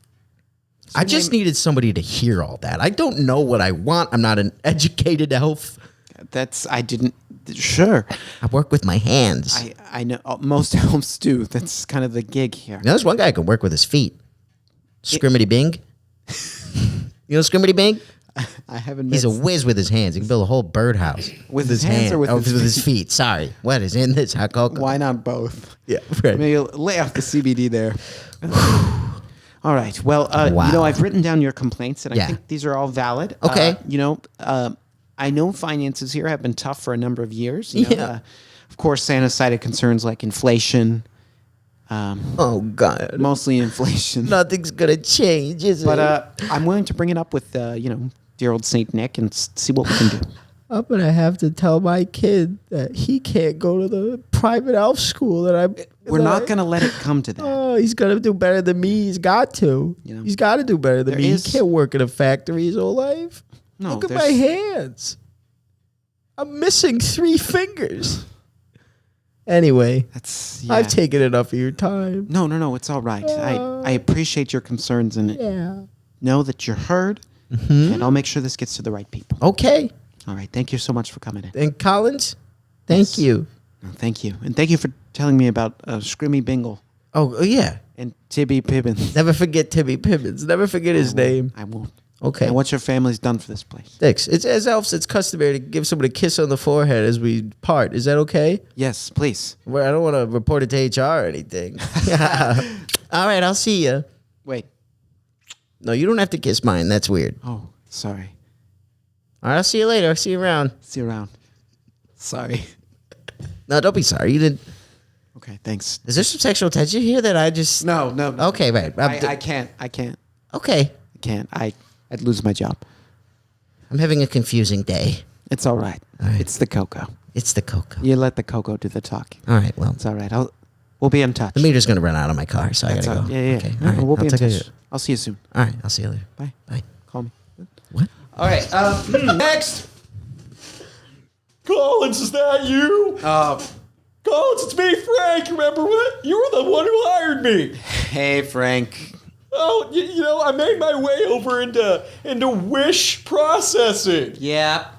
I just needed somebody to hear all that. I don't know what I want. I'm not an educated elf. Sure. I work with my hands. I know most elves do. That's kind of the gig here. There's one guy who can work with his feet. Scrimmity Bing. You know Scrimmity Bing? I haven't. He's a whiz with his hands. He can build a whole birdhouse with his hands or with his feet. Sorry. What is in this hot cocoa? Why not both? Yeah, right. Maybe lay off the CBD there. All right. Well, I've written down your complaints, and I think these are all valid. Okay. I know finances here have been tough for a number of years. You know, Yeah. of course, Santa cited concerns like inflation, Oh God. mostly inflation. Nothing's gonna change, is it? But I'm willing to bring it up with, dear old Saint Nick and see what we can do. I'm gonna have to tell my kid that he can't go to the private elf school that I'm. We're not going to let it come to that. Oh, he's gonna do better than me. He's got to. You know, He's got to do better than there me. is- He can't work in a factory his whole life. No, Look at there's- my hands. I'm missing 3 fingers. Anyway, That's yeah. I've taken enough of your time. No, it's all right. I appreciate your concerns and Yeah. know that you're heard, and I'll make sure this gets to the right people. Okay. All right, thank you so much for coming in. And Collins, thank you. No, thank you, and thank you for telling me about Scrimmy Bingle Oh yeah. and Tibby Pibbins. Never forget Timmy Pibbins. Never forget his name. I won't. Okay. And what your family's done for this place? Thanks. It's as elves. It's customary to give somebody a kiss on the forehead as we part. Is that okay? Yes, please. Well, I don't want to report it to HR or anything. All right, I'll see you. Wait. No, you don't have to kiss mine. That's weird. Oh, sorry. All right, I'll see you later. I'll see you around. See you around. Sorry. No, don't be sorry. You didn't. Okay, thanks. Is there some sexual tension here that I just? No. Okay, right. I can't. Okay. I'd lose my job. I'm having a confusing day. It's all right. right. It's the cocoa. It's the cocoa. You let the cocoa do the talking. All right. Well, It's all right. We'll be in touch. the meter's gonna run out of my car, so I That's gotta all- go. Yeah. Okay. No, All right. we'll be I'll in take touch. I'll see you soon. All right. I'll see you later. Bye. Bye. Call me. What? All right. Next. Collins, is that you? Collins, it's me, Frank. Remember what? You were the one who hired me. Hey, Frank. Oh, you know, I made my way over into wish processing. Yep.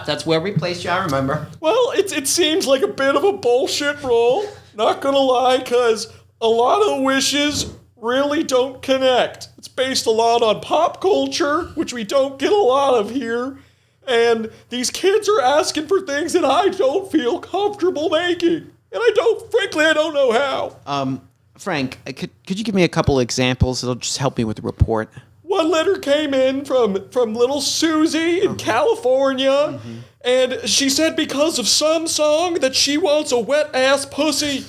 That's where we placed you. I remember. Well, it seems like a bit of a bullshit role. Not gonna lie, cause a lot of the wishes really don't connect. It's based a lot on pop culture, which we don't get a lot of here. And these kids are asking for things that I don't feel comfortable making. And frankly, I don't know how. Frank, could you give me a couple examples? It'll just help me with the report. One letter came in from little Susie in California, and she said because of some song that she wants a wet ass pussy.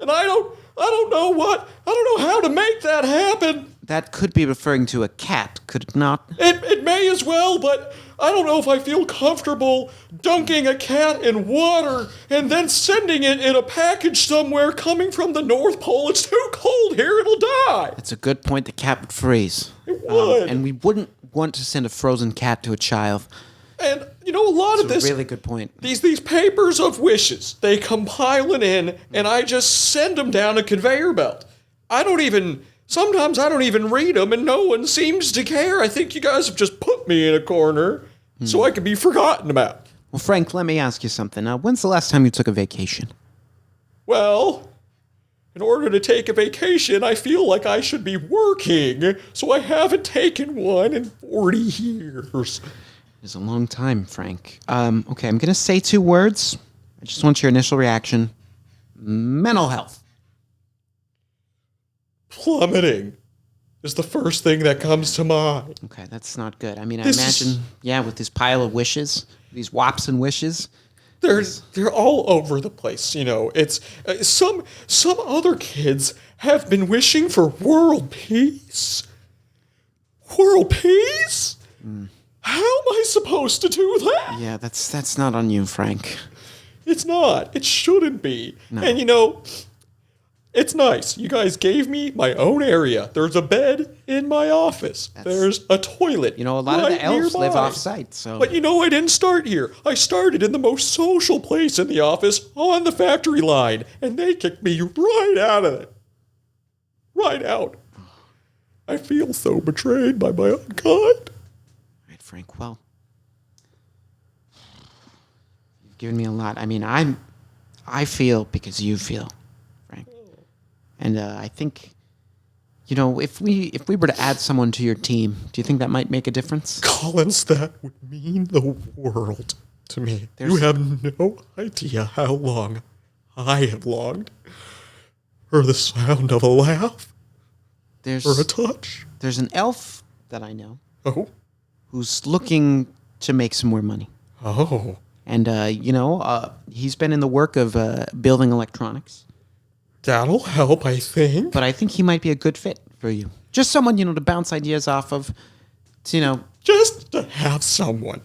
And I don't know how to make that happen. That could be referring to a cat, could it not? It may as well, but I don't know if I feel comfortable dunking a cat in water and then sending it in a package somewhere coming from the North Pole. It's too cold here, it'll die. That's a good point. The cat would freeze. It would. And we wouldn't want to send a frozen cat to a child. And you know, a lot of That's this a really good point. These papers of wishes, they come piling in, and I just send them down a conveyor belt. Sometimes I don't even read them, and no one seems to care. I think you guys have just put me in a corner so I can be forgotten about. Well, Frank, let me ask you something. When's the last time you took a vacation? Well, in order to take a vacation, I feel like I should be working, so I haven't taken one in 40 years. It's a long time, Frank. Okay, I'm going to say 2 words. I just want your initial reaction. Mental health. Plummeting is the first thing that comes to mind. Okay, that's not good. I mean, I This is- imagine, with this pile of wishes, these wops and wishes. They're all over the place, you know. It's some other kids have been wishing for world peace. World peace? How am I supposed to do that? Yeah, that's not on you, Frank. It's not. It shouldn't be. And you know, it's nice. You guys gave me my own area. There's a bed in my office. There's a toilet. You know, a lot of right the elves live nearby. off-site, so... But you know, I didn't start here. I started in the most social place in the office on the factory line, and they kicked me right out of it. Right out. I feel so betrayed by my own kind. Right, Frank, well... You've given me a lot. I mean, I feel because you feel, Frank. And I think... You know, if we were to add someone to your team, do you think that might make a difference? Collins, that would mean the world to me. You have no idea how long I have longed for the sound of a laugh or a touch. There's an elf that I know Oh? who's looking to make some more money. Oh, And, he's been in the work of building electronics. that'll help, I think. But I think he might be a good fit for you. Just someone, to bounce ideas off of, to, Just to have someone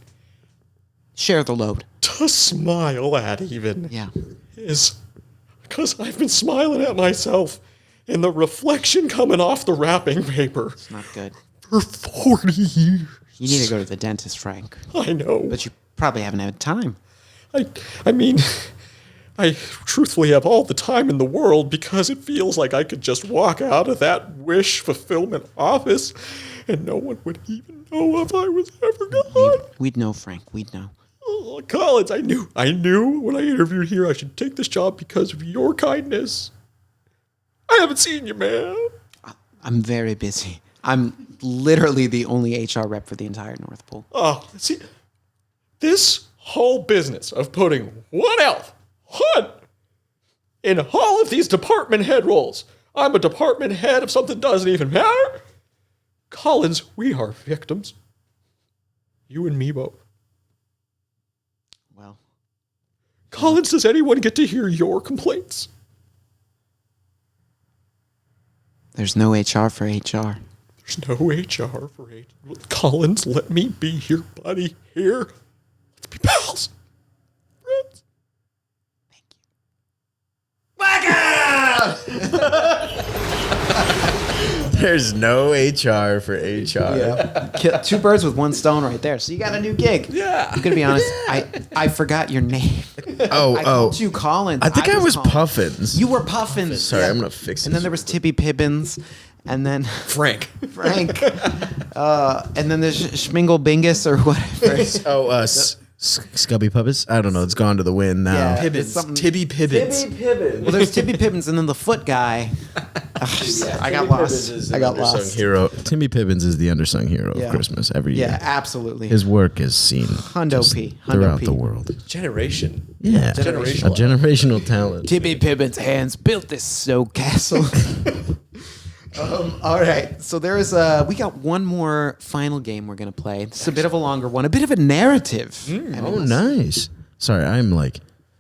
share the load. to smile at even. Yeah. Is because I've been smiling at myself in the reflection coming off the wrapping paper It's not good. for 40 years. You need to go to the dentist, Frank. I know. But you probably haven't had time. I mean, I truthfully have all the time in the world because it feels like I could just walk out of that wish fulfillment office and no one would even know if I was ever gone. We'd know, Frank. We'd know. Oh, Collins, I knew when I interviewed here I should take this job because of your kindness. I haven't seen you, man. I'm very busy. I'm literally the only HR rep for the entire North Pole. Oh, see, this whole business of putting one elf, in all of these department head roles. I'm a department head if something doesn't even matter. Collins, we are victims. You and me both. Well, Collins, does anyone get to hear your complaints? there's no HR for HR. There's no HR for HR. Collins, let me be here, buddy. Here. Let's be pals. Friends. There's no HR for HR. Kill two birds with one stone right there. So you got a new gig. Yeah. I'm gonna be honest. I forgot your name. I called you Collins. I think I was Collins. Puffins. You were Puffins. Sorry, I'm gonna fix it. And then there was Tippy Pibbins, and then Frank. Frank, and then there's Schmingle Bingus or whatever. Scubby Puppets. I don't know. It's gone to the wind now. Yeah. Pibbins. It's something- Tibby Pibbins. Well, there's Tippy Pibbins, and then the foot guy. I got lost. I got lost. Hero. Timmy Pibbins is the undersung hero Yeah. of Christmas every year. Yeah, absolutely. His work is seen Hundo just P. Hundo throughout P. the world. Generation. Yeah, Generational. a generational talent. Tippy Pibbins' hands built this snow castle. All right, so we got one more final game we're gonna play. It's a bit of a longer one, a bit of a narrative. Oh, nice. Sorry, I'm like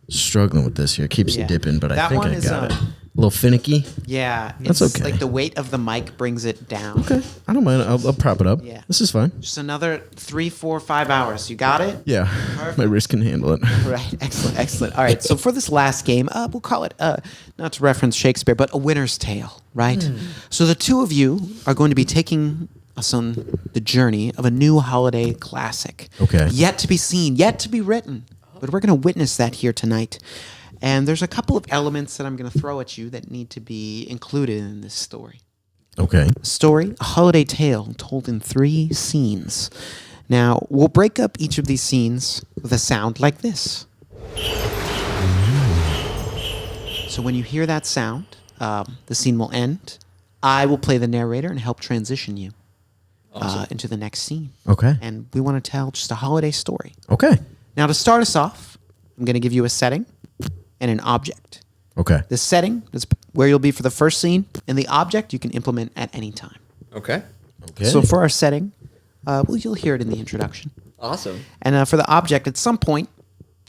struggling with this here. Keeps Yeah. dipping, but I That think one I is, got it. A little finicky. Yeah, That's it's okay. like the weight of the mic brings it down. Okay, I don't mind. I'll prop it up. Yeah. This is fine. Just another 3, 4, 5 hours. You got it? Yeah, my wrist can handle it. Right. Excellent. Excellent. All right. So for this last game, we'll call it, not to reference Shakespeare, but a winner's tale, right? So the two of you are going to be taking us on the journey of a new holiday classic. Okay. Yet to be seen, yet to be written. But we're going to witness that here tonight. And there's a couple of elements that I'm going to throw at you that need to be included in this story. Okay. Story, a holiday tale told in 3 scenes. Now, we'll break up each of these scenes with a sound like this. So when you hear that sound, the scene will end. I will play the narrator and help transition you into the next scene. Okay. And we want to tell just a holiday story. Okay. Now, to start us off, I'm going to give you a setting and an object. Okay. The setting is where you'll be for the first scene, and the object you can implement at any time. Okay. Okay. So for our setting, you'll hear it in the introduction. Awesome. And for the object, at some point,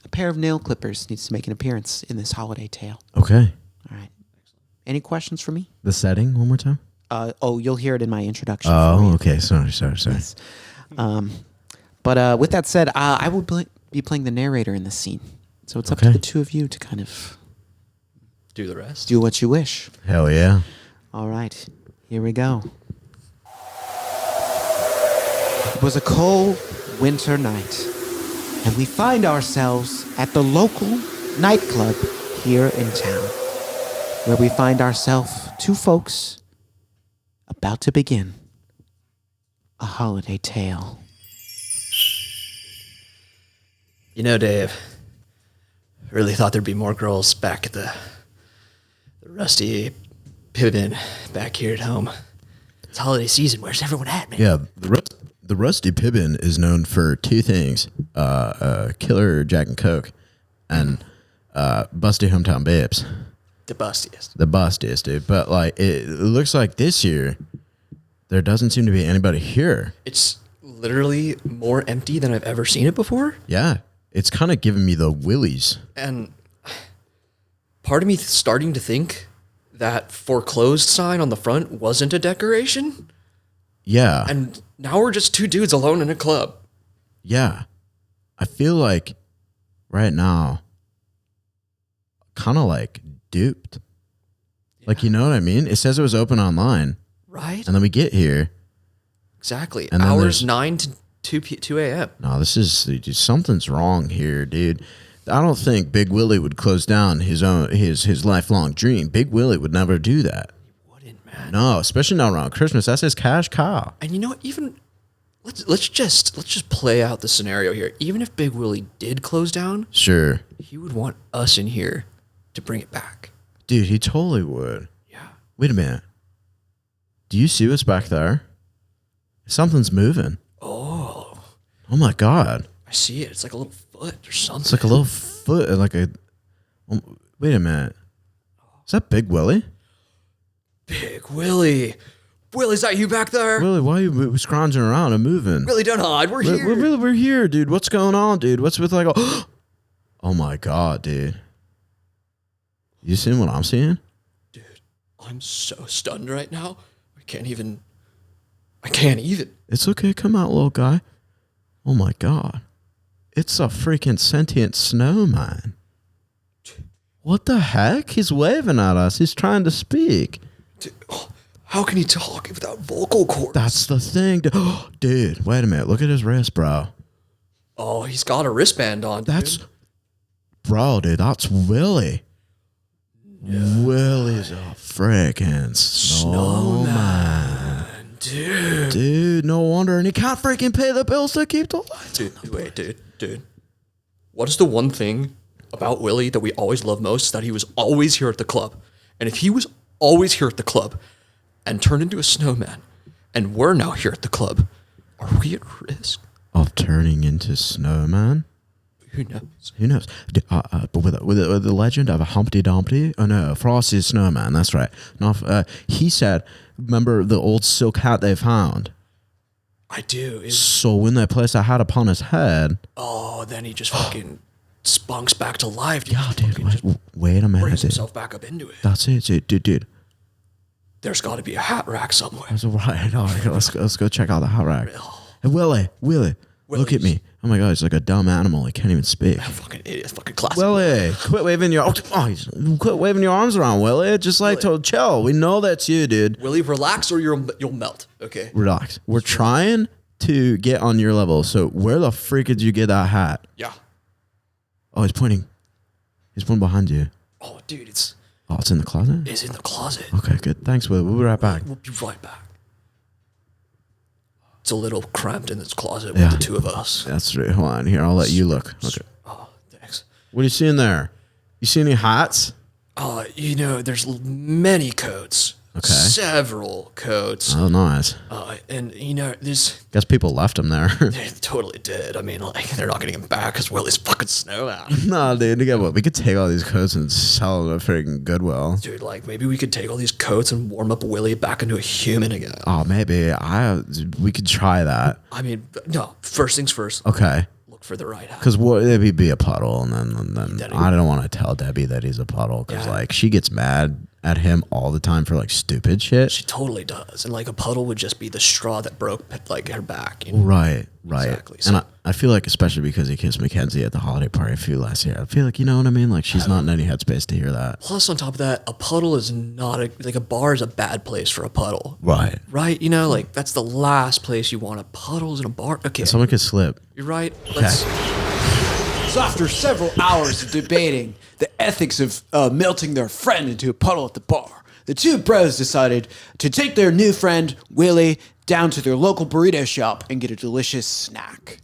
a pair of nail clippers needs to make an appearance in this holiday tale. Okay. All right. Any questions for me? The setting one more time. You'll hear it in my introduction. for Oh, you. okay. Sorry. Yes. But with that said, I will be playing the narrator in this scene. So it's up to Okay. the two of you to kind of Do the rest. do what you wish. Hell yeah. All right, here we go. It was a cold winter night, and we find ourselves at the local nightclub here in town, where we find ourselves 2 folks about to begin a holiday tale. You know, Dave, I really thought there'd be more girls back at the Rusty Pibbin back here at home. It's holiday season. Where's everyone at, man? Yeah. The Rusty Pibbin is known for 2 things: killer Jack and Coke, and busty hometown babes. The bustiest. The bustiest, dude. But like, it looks like this year there doesn't seem to be anybody here. It's literally more empty than I've ever seen it before. Yeah. It's kind of giving me the willies. And part of me starting to think that foreclosed sign on the front wasn't a decoration. Yeah. And now we're just two dudes alone in a club. Yeah. I feel like right now, kind of like duped. Yeah. Like, you know what I mean? It says it was open online. Right. And then we get here. Exactly. And hours 9 to 2 a.m. No, this is, dude, something's wrong here, dude. I don't think Big Willie would close down his lifelong dream. Big Willie would never do that. He wouldn't, man. No, especially not around Christmas. That's his cash cow. And you know what? Even let's just play out the scenario here. Even if Big Willie did close down, Sure. he would want us in here to bring it back. Dude, he totally would. Yeah. Wait a minute. Do you see what's back there? Something's moving. Oh my God. I see it. It's like a little foot or something. It's like a little foot, like a. Wait a minute. Is that Big Willie? Big Willie. Willie, is that you back there? Willie, why are you scrounging around and moving? Willie, don't hide. We're here. We're here, dude. What's going on, dude? What's with like? Oh my God, dude. You seeing what I'm seeing? Dude, I'm so stunned right now. I can't even. It's okay. Come out, little guy. Oh my God. It's a freaking sentient snowman. What the heck? He's waving at us. He's trying to speak. Dude, how can he talk without vocal cords? That's the thing. Dude, wait a minute. Look at his wrist, bro. Oh, he's got a wristband on. Dude. Bro, dude, that's Willie. Yeah. Willie's a freaking snowman. Dude, no wonder. And he can't freaking pay the bills to keep the lights. Dude. What is the one thing about Willie that we always love most? That he was always here at the club. And if he was always here at the club and turned into a snowman, and we're now here at the club, are we at risk of turning into snowman? Who knows? But with the legend of a Humpty Dumpty, Frosty's snowman. That's right. He said, remember the old silk hat they found? I do. So when they placed a hat upon his head, then he just fucking spunks back to life. Yeah, dude. Wait a minute. Brings himself back up into it. That's it, dude. There's got to be a hat rack somewhere. That's right. All right, let's go check out the hat rack. Hey, Willie, look at me. Oh my God, he's like a dumb animal. He can't even speak. Fucking idiot. Fucking classic. Willie, quit waving your arms around, Willie. Just like to chill. We know that's you, dude. Willie, relax or you'll melt. Okay. Relax. We're trying to get on your level. So where the freak did you get that hat? Yeah. Oh, he's pointing. He's pointing behind you. Oh, dude, it's in the closet? It's in the closet. Okay, good. Thanks, Willie. We'll be right back. We'll be right back. It's a little cramped in this closet with the two of us. That's right. Hold on. Here, I'll let you look. Okay. Oh, thanks. What are you seeing there? You see any hats? There's many coats. Okay. Several coats. Oh, nice. And there's... Guess people left them there. They totally did. I mean, like, they're not getting them back because Willie's fucking snowman. Nah, dude. We could take all these coats and sell them at freaking Goodwill. Dude, like, maybe we could take all these coats and warm up Willie back into a human again. Oh, maybe. We could try that. I mean, no. First things first. Okay. Look for the right house. Because it'd be a puddle, and then I don't want to tell Debbie that he's a puddle because like she gets mad at him all the time for like stupid shit. She totally does, and like a puddle would just be the straw that broke like her back. Right. Exactly. And I feel like especially because he kissed Mackenzie at the holiday party a few last year, I feel like, you know what I mean? Like she's not in any headspace to hear that. Plus, on top of that, a puddle is not a bar is a bad place for a puddle. Right. Right. Like that's the last place you want. A puddle's in a bar. Okay. Someone could slip. You're right. So after several hours of debating the ethics of melting their friend into a puddle at the bar, the two bros decided to take their new friend, Willie, down to their local burrito shop and get a delicious snack.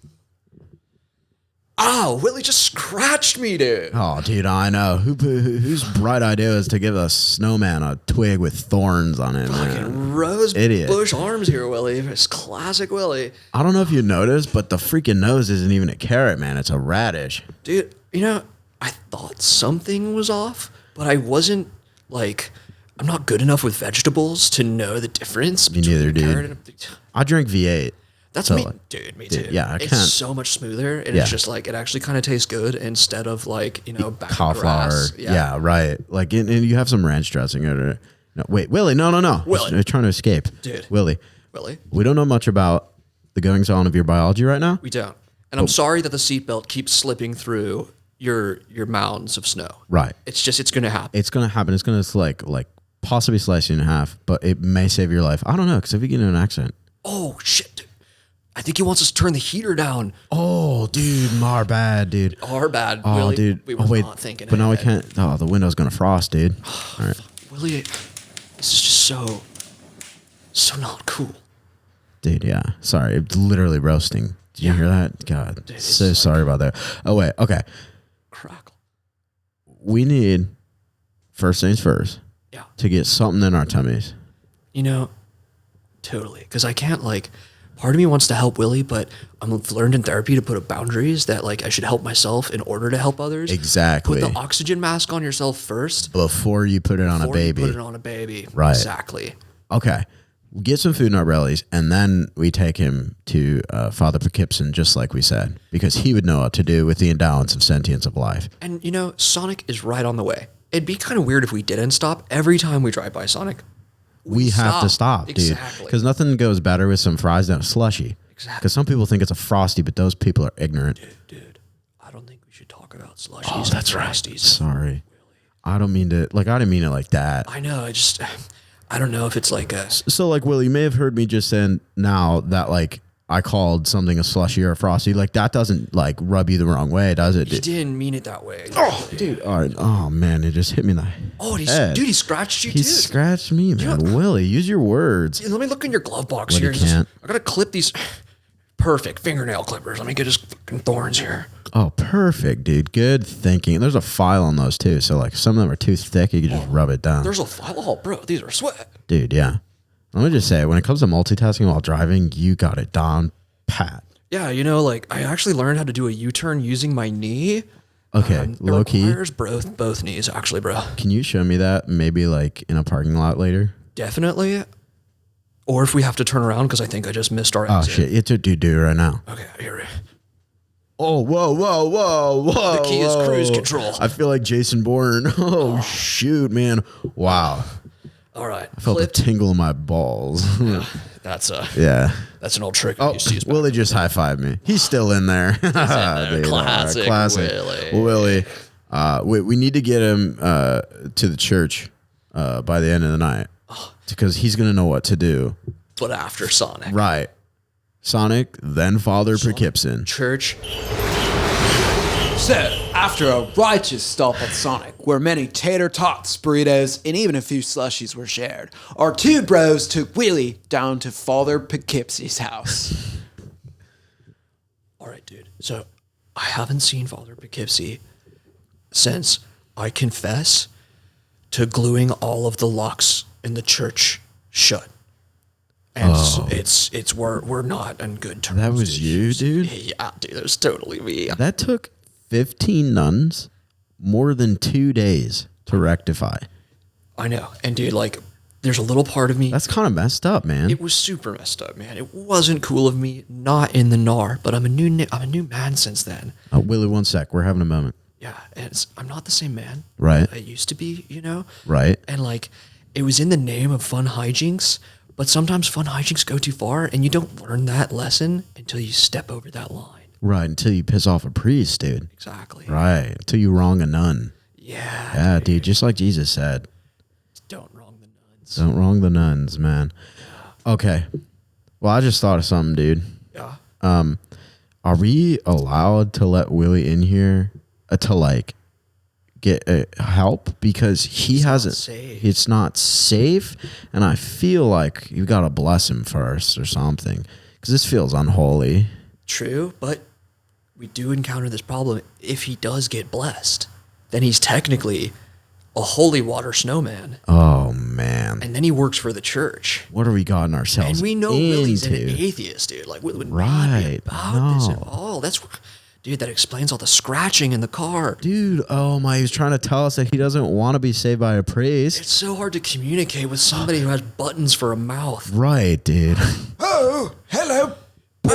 Oh, Willie just scratched me, dude. Oh, dude, I know. Whose bright idea is to give a snowman a twig with thorns on it? Fucking rose bush arms here, Willie. It's classic Willie. I don't know if you noticed, but the freaking nose isn't even a carrot, man. It's a radish. Dude, I thought something was off, but I wasn't, like, I'm not good enough with vegetables to know the difference. Me neither, dude. I drink V8. That's So, me, like, dude. Me dude, too. yeah, I it's can't- so much smoother, and Yeah. it's just like it actually kind of tastes good instead of like bad cauliflower. grass. Yeah. Right. Like, and you have some ranch dressing in it. No, wait, Willie. No. Willie. He's trying to escape. Dude. Willie. Willie, We don't know much about the goings on of your biology right now. we don't. And I'm sorry that the seatbelt keeps slipping through your mounds of snow. Right. It's gonna happen. It's gonna happen. It's gonna like possibly slice you in half, but it may save your life. I don't know, because if you get in an accident. Oh shit, dude. I think he wants us to turn the heater down. Oh, dude, our bad, dude. Our bad. Oh, Willie. dude. We were wait, not thinking. but now we ahead. can't. Oh, the window's gonna frost, dude. All right, Willie, this is just so not cool. dude. Yeah, sorry. It's literally roasting. Did you hear that? God, Dude, so sorry about that. Oh wait, okay. Crackle. We need first things first Yeah. to get something in our tummies. Totally. Because I can't part of me wants to help Willie, but I've learned in therapy to put up boundaries that I should help myself in order to help others. Exactly. Put the oxygen mask on yourself first Before you put it on a before you baby. put it on a baby. Right. Exactly. Okay. We get some food in our bellies, and then we take him to Father Poughkeepsie, just like we said, because he would know what to do with the endowments of sentience of life. And Sonic is right on the way. It'd be kind of weird if we didn't stop every time we drive by Sonic. We have to stop, dude. Exactly. Because nothing goes better with some fries than a slushy. Exactly. Because some people think it's a Frosty, but those people are ignorant. Dude, I don't think we should talk about slushies and Frosties. Sorry. I don't mean to, I didn't mean it like that. I know, I don't know if it's like a... So, Willie, you may have heard me just saying now that, I called something a slushy or a Frosty. That doesn't, rub you the wrong way, does it? He didn't mean it that way. Oh, dude. All right. Oh, man. It just hit me in the head. Dude, he scratched you He too. scratched me, man. Willie, use your words. Let me look in your glove box Well, here. you can't. I gotta clip these perfect fingernail clippers. Let me get his fucking thorns here. Oh, perfect, dude. Good thinking. There's a file on those, too. So, some of them are too thick. You can just rub it down. There's a file. Oh, bro, these are sweat. Dude, yeah. Let me just say, when it comes to multitasking while driving, you got it down pat. Yeah, I actually learned how to do a U-turn using my knee. Okay, low key. Requires both knees, actually, bro. Can you show me that maybe in a parking lot later? Definitely. Or if we have to turn around, because I think I just missed our Oh, exit. shit. It's a dude right now. Okay, here. Oh, whoa. The key is cruise control. I feel like Jason Bourne. Oh, shoot, man. Wow. All right. I felt a tingle in my balls. That's Yeah. that's an old trick. I Oh, used to use back Willie just high-fived me. He's still in there. Dude, Classic Willie. We need to get him to the church by the end of the night because he's going to know what to do. But after Sonic. Right. Sonic, then Father Poughkeepsie. Church. So, after a righteous stop at Sonic, where many tater tots, burritos, and even a few slushies were shared, our two bros took Willie down to Father Poughkeepsie's house. All right, dude. So I haven't seen Father Poughkeepsie since, I confess, to gluing all of the locks in the church shut. And it's we're not on good terms. That was you, dude? Yeah, dude, that was totally me. That took 15 nuns more than 2 days to rectify. I know. And dude, there's a little part of me. That's kind of messed up, man. It was super messed up, man. It wasn't cool of me, not in the gnar, but I'm a new man since then. Willie, one sec. We're having a moment. Yeah, and I'm not the same man Right. I used to be, Right. And it was in the name of fun hijinks, but sometimes fun hijinks go too far, and you don't learn that lesson until you step over that line. Right. Until you piss off a priest, dude. Exactly. Right. Until you wrong a nun. Yeah. Yeah, dude. Just like Jesus said. Don't wrong the nuns. Don't wrong the nuns, man. Okay. Well, I just thought of something, dude. Yeah. Are we allowed to let Willie in here to get help because he hasn't? safe. It's not safe, and I feel like you got to bless him first or something because this feels unholy. True, but we do encounter this problem. If he does get blessed, then he's technically a holy water snowman, Oh man, and then he works for the church. what are we gotten ourselves And we know Willie's an into? atheist, dude. Willie would not Right, be about this at no. all. Dude, that explains all the scratching in the car. Dude, oh my, he was trying to tell us that he doesn't want to be saved by a priest. It's so hard to communicate with somebody who has buttons for a mouth. Right, dude. Oh, hello,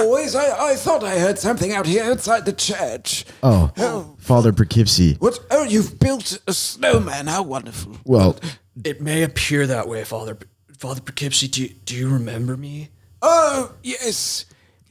boys, I thought I heard something out here outside the church. Oh, Father Poughkeepsie. What? Oh, you've built a snowman. How wonderful. Well, It may appear that way, Father Poughkeepsie. Do you remember me? Oh, yes.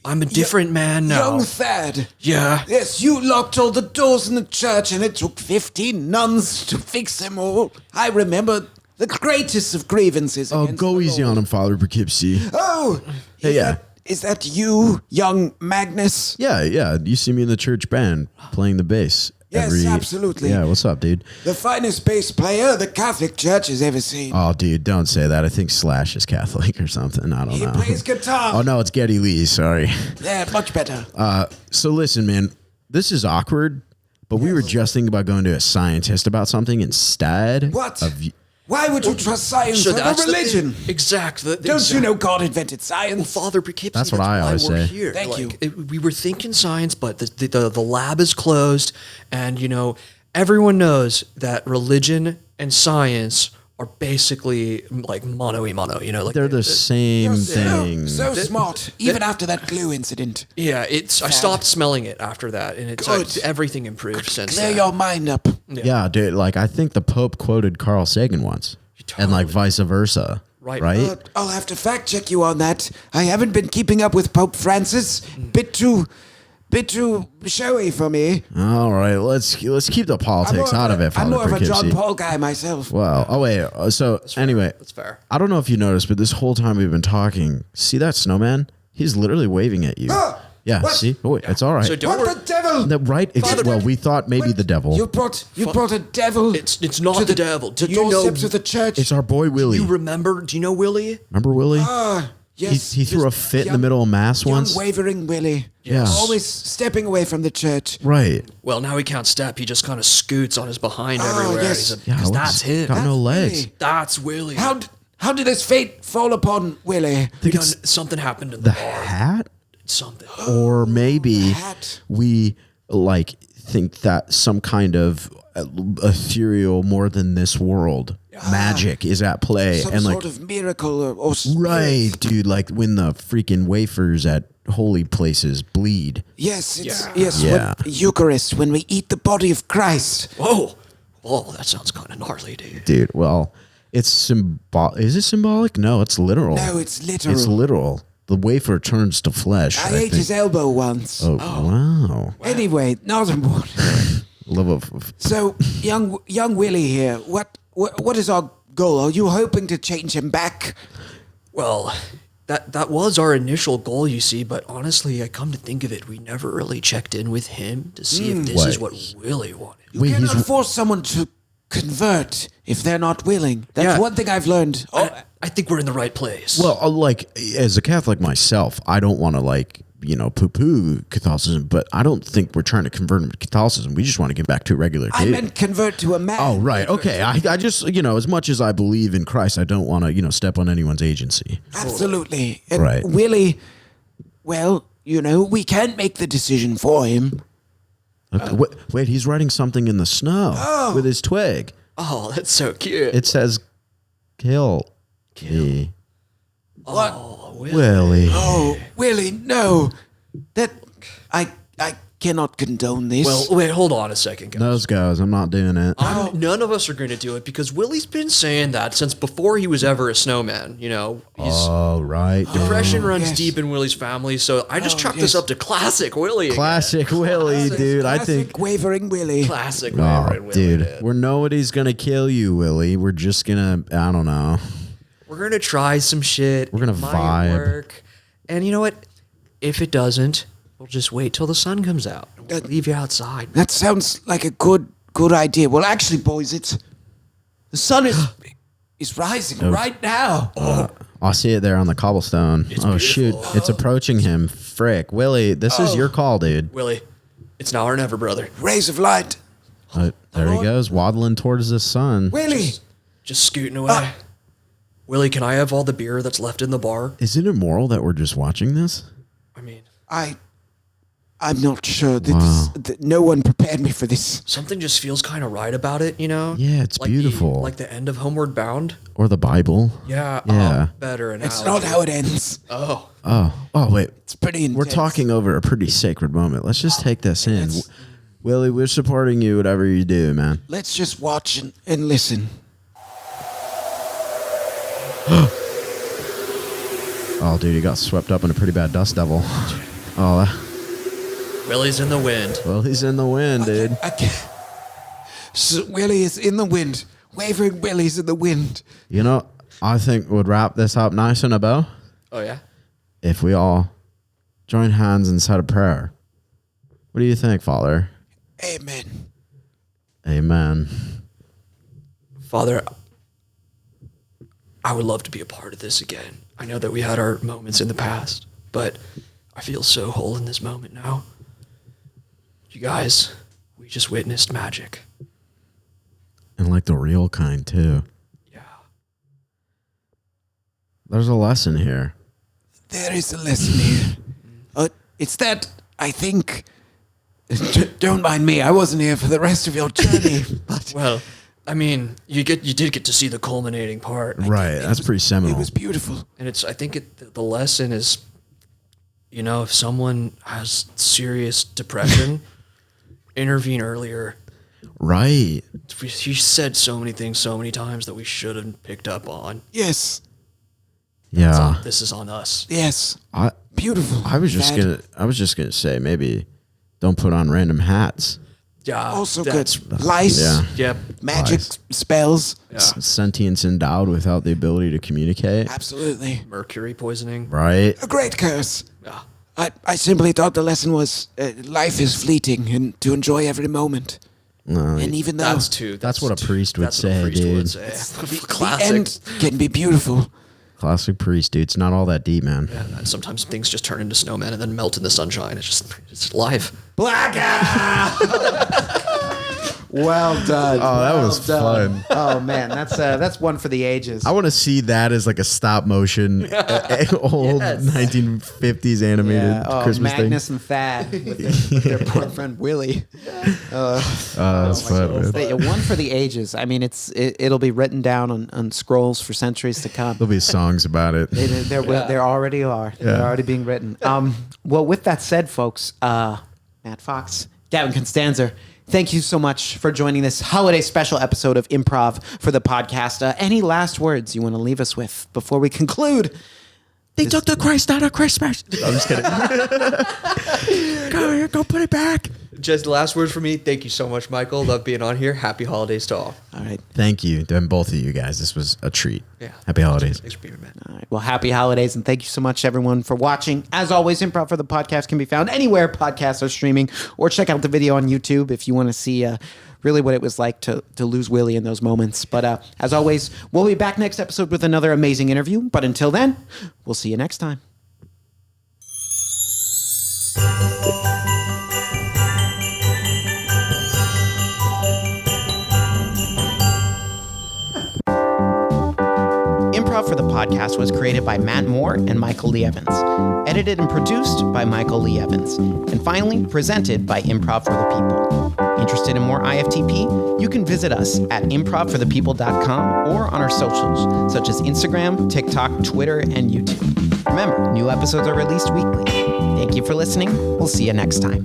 I'm a different man now. Young Thad. Yeah. Yes, you locked all the doors in the church and it took 15 nuns to fix them all. I remember the greatest of grievances. oh, against go the easy Lord. on him, Father Poughkeepsie. Oh, Hey, yeah. Is that you, young Magnus? Yeah. You see me in the church band playing the bass. Yes, absolutely. Yeah, what's up, dude? The finest bass player the Catholic Church has ever seen. Oh, dude, don't say that. I think Slash is Catholic or something. I don't He know. plays guitar. Oh, no, it's Geddy Lee. Sorry. Yeah, much better. So listen, man, this is awkward, but we were just thinking about going to a scientist about something instead. What? Of, Why would you trust science over that's religion? the thing. Exactly. Don't you know God invented science? Father Poughkeepsie, That's what I why always we're say. Here. Thank you. We were thinking science, but the lab is closed, and everyone knows that religion and science are basically like mono y mono. they're the same thing. So smart, even after that glue incident. Yeah, I stopped smelling it after that, and it's Good. everything improved since Clear then. your mind up. Yeah, dude, like I think the Pope quoted Carl Sagan once. And like vice versa. Right. I'll have to fact check you on that. I haven't been keeping up with Pope Francis. Bit too showy for me. All right, let's keep the politics out of it, Father I'm more of a John Poughkeepsie. Paul guy myself. Wow. Oh wait. So anyway, That's fair. I don't know if you noticed, but this whole time we've been talking, see that snowman? He's literally waving at you. Yeah. What? See? Oh, wait, it's all right. So don't What worry. the devil? No, right? Well, we thought maybe the devil. You brought a devil. It's not to the devil. To Do you know? doorsteps of the church. It's our boy Willie. You remember? Do you know Willie? Remember Willie? Yes, he threw a just fit in the middle of mass young once. wavering Willie. Yeah. Always stepping away from the church. Right. Well, now he can't step. He just kind of scoots on his behind Oh, everywhere. yes. Yeah. Because what's- that's him. Got no legs. Willie. That's Willie. How did his fate fall upon Willie? Something happened in The the bar. hat? Something. Or maybe hat. we like think that some kind of ethereal, more than this world magic is at play, Some and like sort of miracle or spirit. right, dude, like when the freaking wafers at holy places bleed. Yes, Yeah. Yeah. Eucharist, when we eat the body of Christ. Whoa. Whoa, that sounds kind of gnarly, dude. Dude, well, it's Is it symbolic? No, it's literal. No, it's literal. It's literal. The wafer turns to flesh. I ate think. his elbow once. Oh, wow. Anyway, not important. Love of So, young Willie here, what is our goal? Are you hoping to change him back? Well, that was our initial goal, you see, but honestly, I come to think of it, we never really checked in with him to see if this is what Willie wanted. You Wait, cannot he's- force someone to convert if they're not willing. That's Yeah. one thing I've learned. I think we're in the right place. Well, like as a Catholic myself, I don't want to poo-poo Catholicism, but I don't think we're trying to convert him to Catholicism. We just want to get back to a regular I kid. meant convert to a man. Oh, right. Okay. I just, as much as I believe in Christ, I don't want to, step on anyone's agency. Absolutely. And Right. Willie, well, we can't make the decision for him. Okay. Wait, he's writing something in the snow with his twig. oh, that's so cute. It says, kill me, Oh, Willie. Willie. Oh, Willie, no. That I cannot condone this. Well, wait, hold on a second, guys. Those guys, I'm not doing it. None of us are going to do it because Willie's been saying that since before he was ever a snowman. He's Oh, right. depression runs yes. deep in Willie's family, so I just chalked this yes. up to classic Willie. again. Classic Willie, dude. I think. Classic wavering Willie. Classic Oh, Willie. dude, nobody's gonna kill you, Willie. We're just gonna, I don't know. We're gonna try some shit. We're gonna It might vibe. work. And you know what? If it doesn't, we'll just wait till the sun comes out. We'll leave you outside. That sounds like a good idea. Well, actually, boys, the sun is rising right now. I see it there on the cobblestone. Oh shoot, it's approaching him. Frick, Willie, this is your call, dude. Willie, it's now or never, brother. Rays of light. There he goes, waddling towards the sun. Willie. Just scooting away. Willie, can I have all the beer that's left in the bar? Is it immoral that we're just watching this? I mean, I I'm not sure. No one prepared me for this. Something just feels kind of right about it, you know? Yeah, it's beautiful. Like the end of Homeward Bound. Or the Bible. Yeah. Yeah. Better analogy. It's not how it ends. Oh. Oh, wait. It's pretty intense. We're talking over a pretty sacred moment. Let's just take this in. Willie, we're supporting you, whatever you do, man. Let's just watch and listen. Oh, dude, he got swept up in a pretty bad dust devil. Oh, Willie's in the wind. well, he's in the wind, dude. Okay. So Willie is in the wind. Wavering Willie's in the wind. You know, I think we'd wrap this up nice in a bow Oh, yeah? if we all join hands and said a prayer. What do you think, Father? Amen. Amen. Father, I would love to be a part of this again. I know that we had our moments in the past, but I feel so whole in this moment now. You guys, we just witnessed magic. And like the real kind, too. Yeah. There's a lesson here. There is a lesson here. It's that, I think... Don't mind me. I wasn't here for the rest of your journey. But Well, I mean, you did get to see the culminating part. Right, that's pretty seminal. it was beautiful. And I think the lesson is, you know, if someone has serious depression, intervene earlier. Right. He said so many things so many times that we should have picked up on. Yes. Yeah. This is on us. Yes. I Beautiful. was just gonna say maybe don't put on random hats. Yeah. Also that's good. Lice. Yeah. Yep. Magic Lice. spells. Yeah. Sentience endowed without the ability to communicate. Absolutely. Mercury poisoning. Right. A great curse. Yeah. I simply thought the lesson was life is fleeting and to enjoy every moment. And even though That's what a priest would that's what a say, priest dude. would say. the Classic. end can be beautiful. Classic priest, dude. It's not all that deep, man. And sometimes things just turn into snowmen and then melt in the sunshine. It's life. Blackout! Well done. Oh, that was fun. Oh man, that's one for the ages. I want to see that as like a stop motion old Yes. 1950s animated Christmas Magnus and Thad with their boyfriend Willie. thing. That's fun, man. One for the ages. I mean, it'll be written down on scrolls for centuries to come. There'll be songs about it. There already are. They're already being written. Well, with that said, folks, Matt Fox, Gavin Konstanzer, thank you so much for joining this holiday special episode of Improv for the podcast. Any last words you want to leave us with before we conclude? They took the Christ out of Christmas. I'm just kidding. Go put it back. Just last words for me. Thank you so much, Michael. Love being on here. Happy holidays to all. All right. Thank you, and both of you guys. This was a treat. Yeah. Happy holidays. Thanks for being here, man. All right. Well, happy holidays, and thank you so much, everyone, for watching. As always, Improv for the Podcast can be found anywhere podcasts are streaming, or check out the video on YouTube if you want to see really what it was like to lose Willie in those moments. But as always, we'll be back next episode with another amazing interview. But until then, we'll see you next time. Improv for the Podcast was created by Matt Moore and Michael Lee Evans. Edited and produced by Michael Lee Evans. And finally, presented by Improv for the People. Interested in more IFTP? You can visit us at improvforthepeople.com or on our socials, such as Instagram, TikTok, Twitter, and YouTube. Remember, new episodes are released weekly. Thank you for listening. We'll see you next time.